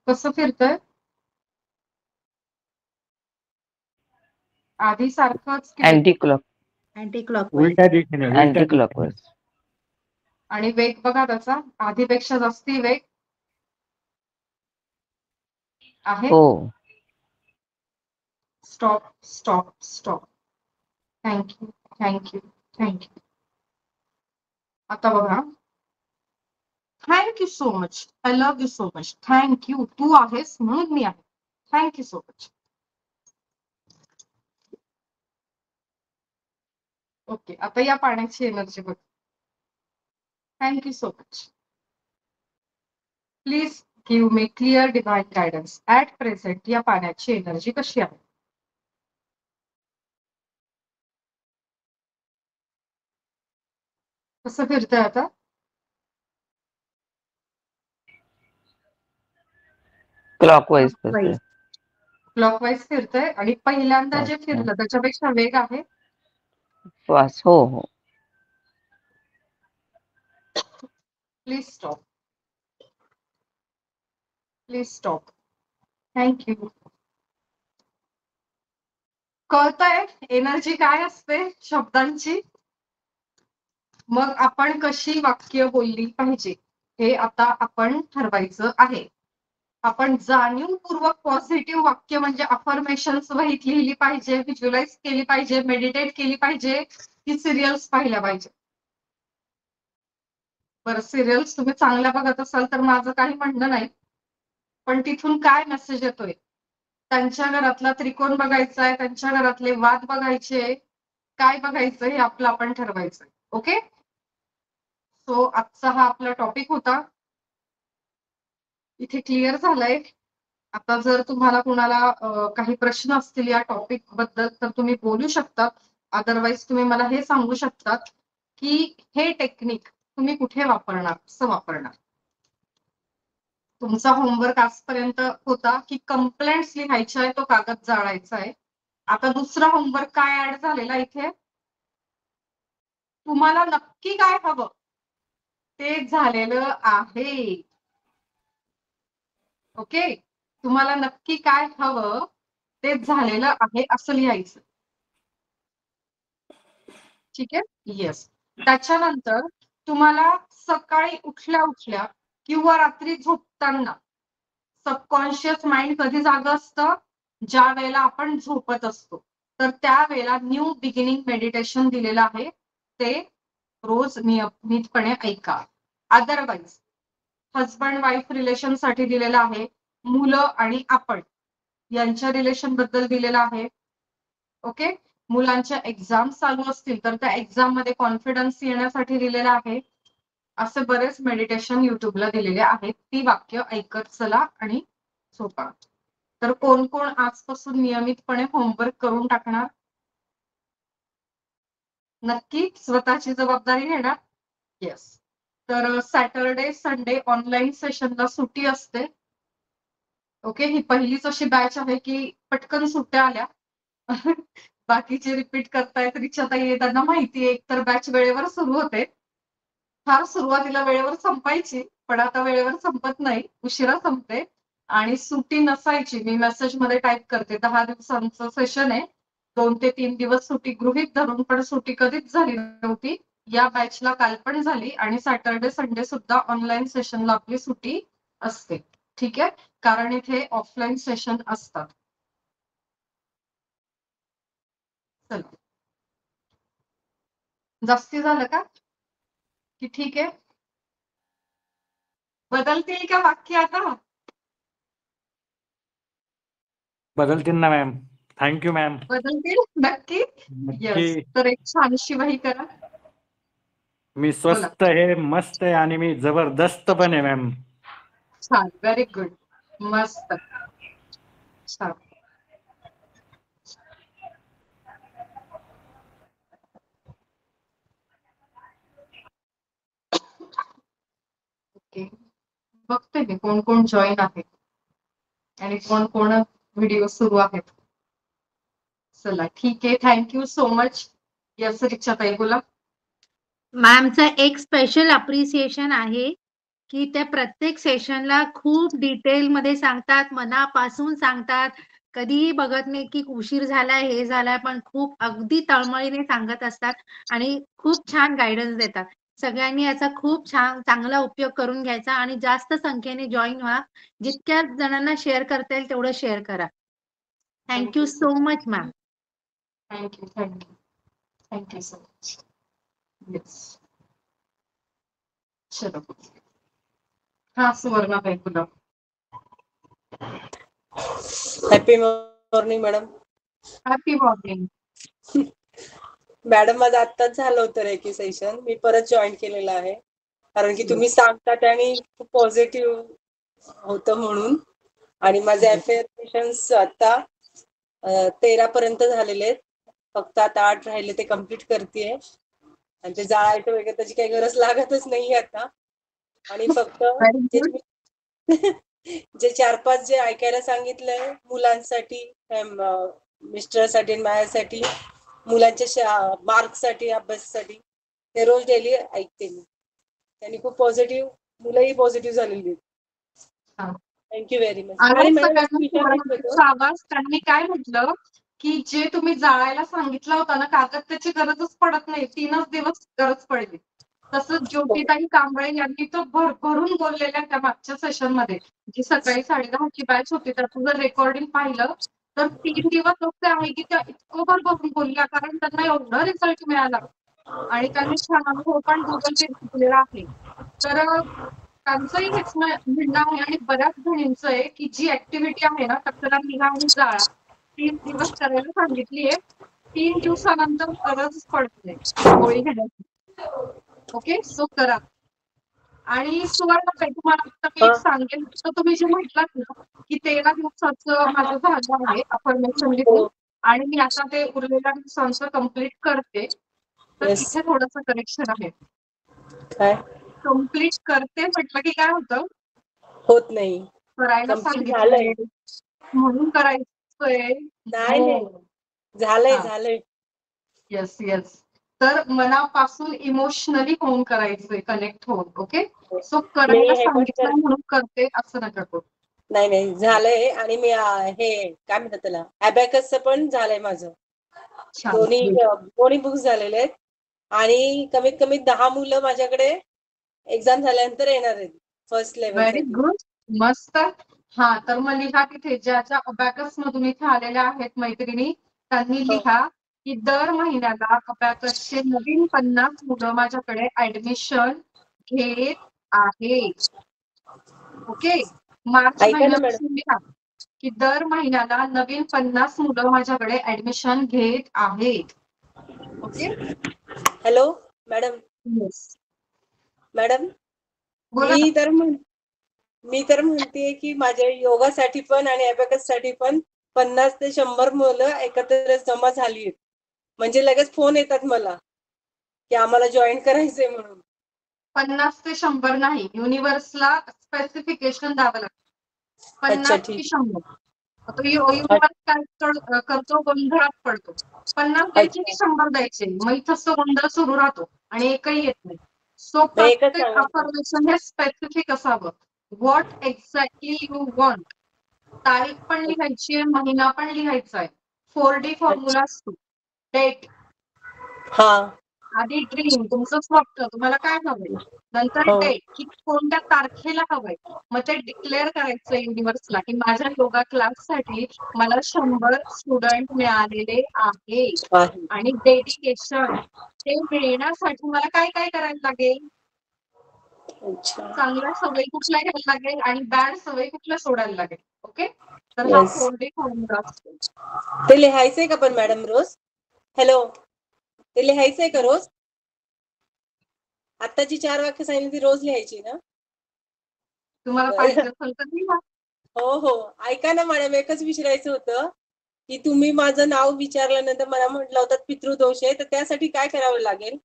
कसं फिरतंय? आधी सारखंच की अँटी क्लॉक अँटी क्लॉक उलट्या दिशेने उलट्या अँटी दिशेने. क्लॉकवाईज. आणि वेग बघा त्याचा आधीपेक्षा जास्ती वेग आहे. हो. Stop stop stop. Thank you thank you thank you. आता बघा. Thank you so much. I love you so much. Thank you. तू आहेस म्हणून मी आहे. Thank you so much. ओके, आता या पाण्याची एनर्जी बघ. Thank you so much. Please give me clear divine guidance. At present या पाण्याची एनर्जी कशी आहे? कसं फिरतंय आता? क्लॉकवाईज करते. क्लॉकवाईज फिरतंय आणि पहिल्यांदा जे अच्छा. फिरलं त्याच्यापेक्षा वेग आहे. श्वास. हो हो. Please stop. Please stop. Thank you. कळतंय एनर्जी काय असते शब्दांची? मग आपण कशी वाक्य बोलली पाहिजे हे आता आपण ठरवायचं आहे. आपण जाणीवपूर्वक पॉझिटिव्ह वाक्य म्हणजे अफर्मेशन्स वहीत लिहिली पाहिजे, व्हिज्युअलाइज केली पाहिजे, मेडिटेट केली पाहिजे, की सिरियल्स पाहिल्या पाहिजे? बरं, सिरियल्स तुम्ही चांगल्या बघत असाल तर माझं काही म्हणणं नाही, पण तिथून काय मेसेज येतोय? त्यांच्या घरातला त्रिकोण बघायचा आहे, त्यांच्या घरातले वाद बघायचे, काय बघायचं हे आपलं आपण ठरवायचं. ओके, सो आजचा हा आपला टॉपिक होता. इथे क्लिअर झालंय. आता जर तुम्हाला कुणाला काही प्रश्न असतील या टॉपिक बद्दल तर तुम्ही बोलू शकता. अदरवाईज तुम्ही मला हे सांगू शकतात की हे टेक्निक तुम्ही कुठे वापरणार, कसं वापरणार. तुमचा होमवर्क आजपर्यंत होता की कंप्लेंट्स लिहायच्या आहे, तो कागद जाळायचा आहे. आता दुसरा होमवर्क काय ऍड झालेला इथे? तुम्हाला नक्की काय हवं ते झालेलं आहे. ओके, तुम्हाला नक्की काय हवं ते झालेलं आहे असं लिहायचं. ठीक आहे, येस. त्याच्यानंतर तुम्हाला सकाळी उठल्या उठल्या किंवा रात्री झोपताना सबकॉन्शियस माइंड कधी जागं असतं? ज्या वेळेला आपण झोपत असतो. तर त्यावेळेला न्यू बिगिनिंग मेडिटेशन दिलेलं आहे, ते रोज नियमितपणे ऐका. अदरवाईज हजबंड वाईफ रिलेशन साठी दिलेलं आहे, मुलं आणि आपण यांच्या रिलेशन बद्दल दिलेलं आहे. ओके, मुलांच्या एक्झाम चालू असतील तर त्या एक्झाम मध्ये कॉन्फिडन्स येण्यासाठी दिलेलं आहे. असे बरेच मेडिटेशन युट्यूबला दिलेले आहेत. ती वाक्य ऐकत चला आणि झोपा. तर कोण कोण आजपासून नियमितपणे होमवर्क करून टाकणार? नक्की स्वतःची जबाबदारी घेणार? येस. तर सॅटरडे संडे ऑनलाईन सेशनला सुट्टी असते. ओके, ही पहिलीच अशी बॅच आहे की पटकन सुट्ट्या आल्या. बाकीचे रिपीट करतायत. रिचाताई त्यांना माहिती आहे, एकतर बॅच वेळेवर सुरू होते. फार सुरुवातीला वेळेवर संपायची, पण आता वेळेवर संपत नाही, उशिरा संपते. आणि सुट्टी नसायची. मी मेसेज मध्ये टाईप करते 10 दिवसांचं सेशन आहे, 2 ते 3 दिवस सुट्टी गृहीत धरून, पण सुट्टी कधीच झाली नव्हती. या बॅचला काल पण झाली आणि सॅटरडे संडे सुद्धा ऑनलाईन सेशनला आपली सुट्टी असते. ठीक आहे, कारण इथे ऑफलाईन सेशन असतात. चला, जास्ती झालं का की ठीक आहे? बदलतील का वाक्य आता? बदलतील ना मॅम. Thank you ma'am. बदलतील नक्की. नक्की. यस, तर एक छानशी वही करा. मी स्वस्त आहे, मस्त आहे आणि मी जबरदस्त पण आहे मॅम. छान, व्हेरी गुड, मस्त, छान. ओके, बघते मी कोण कोण जॉईन आहे आणि कोण कोण व्हिडिओ सुरू आहेत. चला ठीक आहे, थँक्यू सो मच. यस रिक्षाताई बोला. मॅमचं एक स्पेशल अप्रिसिएशन आहे की त्या प्रत्येक सेशनला खूप डिटेलमध्ये सांगतात, मनापासून सांगतात. कधीही बघत नाही की उशीर झालाय, हे झालाय, पण खूप अगदी तळमळीने सांगत असतात आणि खूप छान गाईडन्स देतात. सगळ्यांनी याचा खूप छान चांगला उपयोग करून घ्यायचा आणि जास्त संख्येने जॉईन व्हा. जितक्या जणांना शेअर करता येईल तेवढं शेअर करा. Thank you so much ma'am. Thank you thank you thank you so much. Yes चलो. हा सुवर्णाताई बोला. Happy morning madam. Happy morning. Madam माझं आत्ताच झालं होतं रेकी सेशन, मी परत जॉईन केलेलं आहे कारण की तुम्ही सांगतात आणि खूप पॉझिटिव्ह होतं म्हणून. आणि माझे ॲफर्मेशन्स आता 13 पर्यंत झालेले आहेत, फक्त आता 8 राहिले ते कम्प्लीट करतेय. आणि ते जाळायचं वगैरे त्याची काही गरज लागतच नाहीये आता. आणि फक्त जे 4-5 जे ऐकायला सांगितलंय मुलांसाठी, मिस्टरसाठी आणि माझ्यासाठी, मुलांच्या मार्क्ससाठी, अभ्यासासाठी, ते रोज डेली ऐकते मी. त्यांनी खूप पॉझिटिव्ह, मुलंही पॉझिटिव्ह झालेली आहेत. Thank you very much. आणि मॅडम आवाज त्यांनी काय म्हटलं की जे तुम्ही जाळायला सांगितलं होतं ना कागद, त्याची गरजच पडत नाही, 3च दिवस गरज पडली. तसंच ज्योतिताई कांबळे यांनी तर भरभरून बोललेल्या त्या मागच्या सेशन मध्ये, जी सकाळी 10:30ची बॅच होती, तर तुझं रेकॉर्डिंग पाहिलं तर 3 दिवस असे आहे की त्या इतकं भरभरून बोलल्या कारण त्यांना एवढा रिझल्ट मिळाला आणि त्यांनी छान अनुभव पण गुगल पे घेतलेला आहे. तर त्यांचंही हेच म्हणणं आहे आणि बऱ्याच जणींचं आहे की जी ऍक्टिव्हिटी आहे ना, तक्रार लिहा आणि जाळा, 3 दिवस करायला सांगितली आहे. 3 दिवसानंतर गरज पडते गोळी घेण्याची. ओके, सो करा. आणि सुवर्णाताई तुम्हाला आता मी एक सांगेन, तर तुम्ही जे म्हटलात ना की 13 दिवसाचं माझं झालं आहे अफर्मेशन लिहून आणि मी आता ते उरलेल्या दिवसांचं कम्प्लीट करते, तर इथे थोडंसं करेक्शन आहे. काय कम्प्लीट करते म्हटलं की काय होतं, होत नाही, करायला सांगितलंय म्हणून करायचंय. नाही झालंय. Yes yes. तर मनापासून इमोशनली होऊन करायचंय, कनेक्ट होऊन. ओके, सो करायला सांगितलंय म्हणून करते असं नका करू. नाही झालंय. आणि मी हे काय म्हणतात त्याला, अबॅकसचं पण झालंय माझं. दोन्ही बुक्स झालेले आहेत आणि कमीत कमी 10 मुलं माझ्याकडे एक्झाम झाल्यानंतर येणार आहेत फर्स्ट लेवल. व्हेरी गुड, मस्त. हा, तर मग लिहा तिथे ज्या अबॅकस मधून इथे आलेल्या आहेत मैत्रिणी, त्यांनी लिहा की दर महिन्याला अबॅकसचे नवीन 50 मुलं माझ्याकडे ऍडमिशन घेत आहेत. ओके, मार्च महिन्यापासून लिहा की दर महिन्याला नवीन 50 मुलं माझ्याकडे ऍडमिशन घेत आहेत. ओके. Hello madam. मॅडम मी तर म्हणते की माझ्या योगासाठी पण आणि अबॅकस साठी पण 50 ते 100 मुलं एकत्र जमा झाली आहेत. म्हणजे लगेच फोन येतात मला की आम्हाला जॉईन करायचंय म्हणून. 50 ते 100 नाही, युनिव्हर्सला स्पेसिफिकेशन द्यावं लागतं. 50 ते 100. तो युनिव्हर्स काय करतो, गोंधळात पडतो. 50 द्यायचे की 100 द्यायचे, मग इथंच तो गोंधळ सुरू राहतो आणि एकही येत नाही. सो प्रत्येक अफर्मेशन हे स्पेसिफिक असावं. What exactly you want. तारीख पण लिहायची आहे, महिना पण लिहायचा आहे. 4D फॉर्म्युला असतो. डेट, आधी ड्रीम, तुमचं स्वप्न, तुम्हाला काय हवंय, नंतर डेट की कोणत्या तारखेला हवंय, मग ते डिक्लेअर करायचं युनिव्हर्सला की माझ्या योगा क्लाससाठी मला 100 स्टुडंट मिळालेले आहेत आणि डेडिकेशन ते मिळण्यासाठी मला काय काय करायला लागेल, चांगल्या सवयी कुठल्या घ्यायला लागेल आणि बॅड सवयी कुठल्या सोडायला लागेल. ओके, तर हा 4D फॉर्म्युला असतो. ते लिहायचंय का पण मॅडम रोज? हॅलो, ते लिहायचंय का रोज? आत्ताची 4 वाक्य सांगितली ती रोज लिहायची ना? तुम्हाला पाहिजे असेल तर लिहा. हो, ऐका ना मॅडम, एकच विचारायचं होतं की तुम्ही माझं नाव विचारल्यानंतर मला म्हटलं होतं पितृदोष आहे, तर त्यासाठी काय करावं लागेल?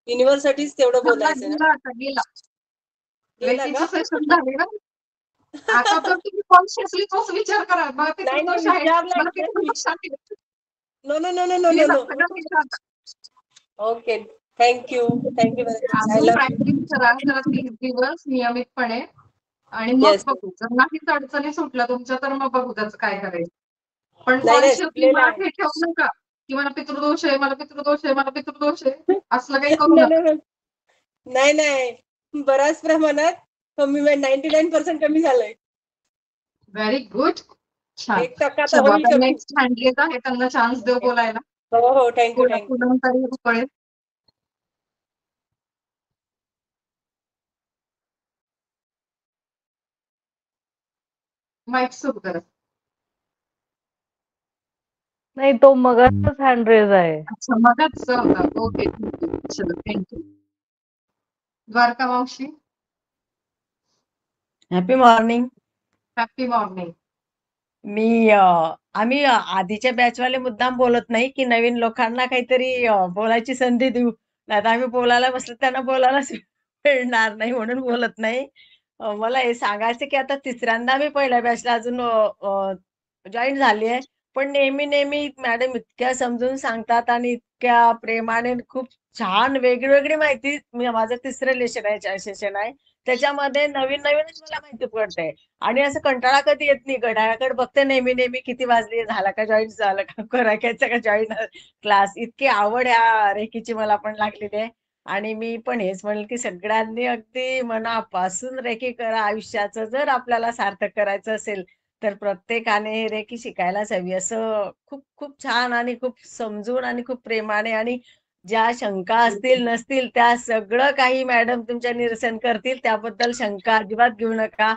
युनिव्हर्ससाठीच तेवढं बोलायचं ना? गेला. सेशन झाले ना, आता तर तुम्ही कॉन्शियसली तोच विचार करा. मला नाही पितृदोष नाही आहे. विचारलाय मला पितृदोष आहे. No no no no no मी नो सगळं नो विचारलं. Okay thank you very much I अजून लव्ह प्रॅक्टिस करा जरा 30 दिवस नियमितपणे आणि मग येस बघू. जर नाहीच अडचणी सुटल्या तुमच्या तर मग बघू त्याचं काय करायचं. पण नाही नाही कॉन्शियसली सुटलेलं मनात आहे हे ठेवू नका की मला पितृदोष आहे, मला पितृदोष आहे, मला पितृदोष आहे. असलं काही करू नाही नका. नाही नाही नाही बऱ्याच प्रमाणात कमी 99% कमी झालंय. Very good. छान. 1% तर चला होईल आता कमी. नेक्स्ट हँडलेट आहे त्यांना चान्स देऊ बोलायला. हो हो थँक्यू बोला थँक्यू पूनमताई रुपळे. माईक सुरू करा. नाही तो मगाचाच हँड रेज आहे. अच्छा मगाच होता. ओके ठीक आहे. चलो थँक्यू. द्वारका मावशी. Happy morning. Happy morning. आम्ही आधीच्या बॅचवाले मुद्दाम बोलत नाही की नवीन लोकांना काहीतरी बोलायची संधी देऊ. नाहीतर आम्ही बोलायला बसलो त्यांना बोलायलाच मिळणार नाही म्हणून बोलत नाही. मला हे सांगायचं की आता तिसऱ्यांदा मी पहिल्या बॅचला अजून जॉईन झाली आहे. पण नेहमी मॅडम इतक्या समजून सांगतात आणि इतक्या प्रेमाने खूप छान वेगळी माहिती. माझं तिसरं सेशन आहे. त्याच्यामध्ये नवीनच मला माहिती पडते. आणि असं कंटाळा कधी येत नाही. घड्याळाकडे बघते नेहमी किती वाजले, झाला का जॉईन, झालं का करायचं का जॉईन क्लास. इतकी आवड ह्या रेकीची मला पण लागलेली आहे. आणि मी पण हेच म्हणेल की सगळ्यांनी अगदी मनापासून रेकी करा. आयुष्याचं जर आपल्याला सार्थक करायचं असेल तर प्रत्येकाने हे रेकी शिकायलाच हवी. असं खूप खूप छान आणि खूप समजून आणि खूप प्रेमाने आणि ज्या शंका असतील नसतील त्या सगळं काही मॅडम तुमच्या निरसन करतील. त्याबद्दल शंका अजिबात घेऊ नका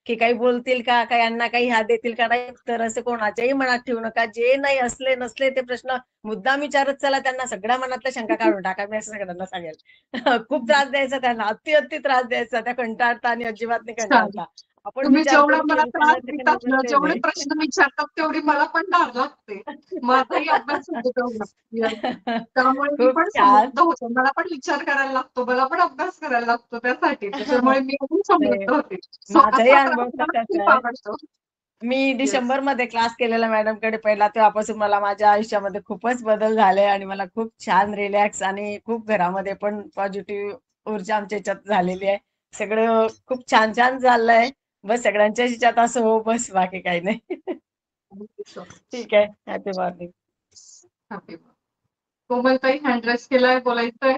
की काही बोलतील का, काही यांना काही हात देतील का नाही. तर असं कोणाच्याही मनात ठेवू नका. जे नाही असले नसले ते प्रश्न मुद्दाम विचारत चला. त्यांना सगळ्या मनातल्या शंका काढून टाका. मी असं सगळ्यांना सांगेल. खूप त्रास द्यायचा त्यांना, अति त्रास द्यायचा. त्या कंटाळता आणि अजिबात नाही छान. कंटाळता. आपण तुम्ही विचार जेवढा करू की मला त्रास त्यांना देतात ना, बसले जेवढे नाही. प्रश्न विचारतात तेवढी मला पण धार लागते. माझाही अभ्यास होतो तेवढा. Yes. त्यामुळे मी खूप पण छान. समृद्ध होते. मला पण विचार करायला लागतो. मला पण अभ्यास करायला लागतो त्यासाठी. त्याच्यामुळे मी अजून नाही, समृद्ध होते. माझाही स्वतःचा अनुभव त्रास मला तसाच खूप आहे. आवडतो. मी येस. डिसेंबरमध्ये क्लास केलेला मॅडमकडे पहिला. तेव्हापासून मला माझ्या आयुष्यामध्ये खूपच बदल झाले आणि मला खूप छान रिलॅक्स आणि खूप घरामध्ये पण पॉझिटिव्ह ऊर्जा आमच्या ह्याच्यात झालेली आहे. सगळं खूप छान चाललंय. बस सगळ्यांच्या ह्याच्यात असं हो, बस बाकी काही नाही. ठीक आहे. Happy morning. हॅपी. कोमलताई हँड रेस केलाय, बोलायचंय.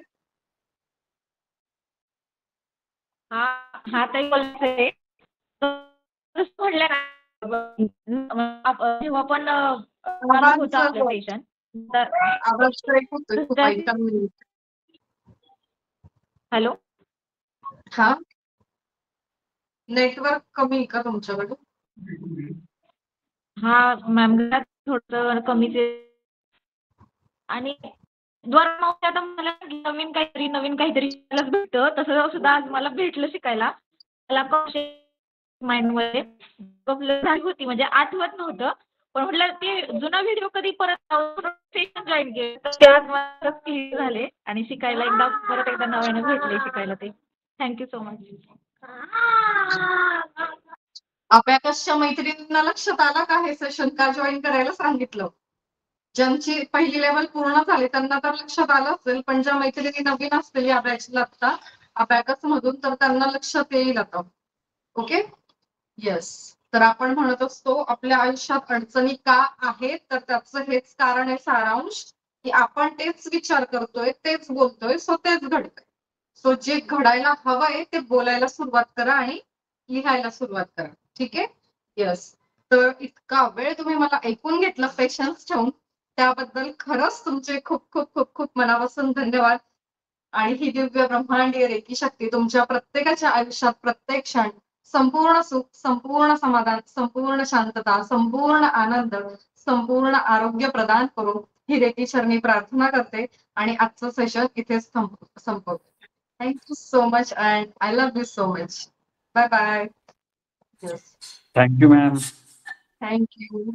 हा ताई बोलतोय. म्हणलं ना जेव्हा पण चालू होतं आपलं आवाज सेशन तर आवाज ब्रेक होतोय खूप ऐका नाही. हॅलो. हा नेटवर्क कमी आहे का तुमच्याकडे? हा मॅम थोडं कमीच आहे. आणि द्वारा आता मला नवीन काहीतरी शिकायलाच भेटतं. तसं सुद्धा आज मला भेटलं शिकायला. मला माइंडमध्ये झाली होती म्हणजे आठवत नव्हतं. पण म्हटलं ते जुना व्हिडिओ कधी परत जॉईन केले तर आज मला क्लिअर झाले आणि शिकायला परत एकदा नव्याने भेटले शिकायला ते. Thank you so much. अबॅकसच्या मैत्रिणींना लक्षात आलं का हे सेशन का जॉईन करायला सांगितलं? ज्यांची पहिली लेवल पूर्ण झाली त्यांना तर लक्षात आलं असेल, पण ज्या मैत्रिणी नवीन असतील या बॅचला आता अबॅकस मधून तर त्यांना लक्षात येईल आता. ओके. येस. तर आपण म्हणत असतो आपल्या आयुष्यात अडचणी का आहेत, तर त्याचं हेच कारण आहे सारांश की आपण तेच विचार करतोय, तेच बोलतोय, सो तेच घडतंय. सो जे घडायला हवंय ते बोलायला सुरुवात करा आणि लिहायला सुरुवात करा. ठीक आहे. येस. तर इतका वेळ तुम्ही मला ऐकून घेतलं पेशन्स ठेवून, त्याबद्दल खरंच तुमचे खूप खूप खूप खूप मनापासून धन्यवाद. आणि ही दिव्य ब्रह्मांडीय रेकी शक्ती तुमच्या प्रत्येकाच्या आयुष्यात प्रत्येक क्षण संपूर्ण सुख, संपूर्ण समाधान, संपूर्ण शांतता, संपूर्ण आनंद, संपूर्ण आरोग्य प्रदान करून ही रेकी चरणी प्रार्थना करते आणि आजचं सेशन इथेच संपवते. Thank you so much and I love you so much. Bye bye. Thank you ma'am. Thank you.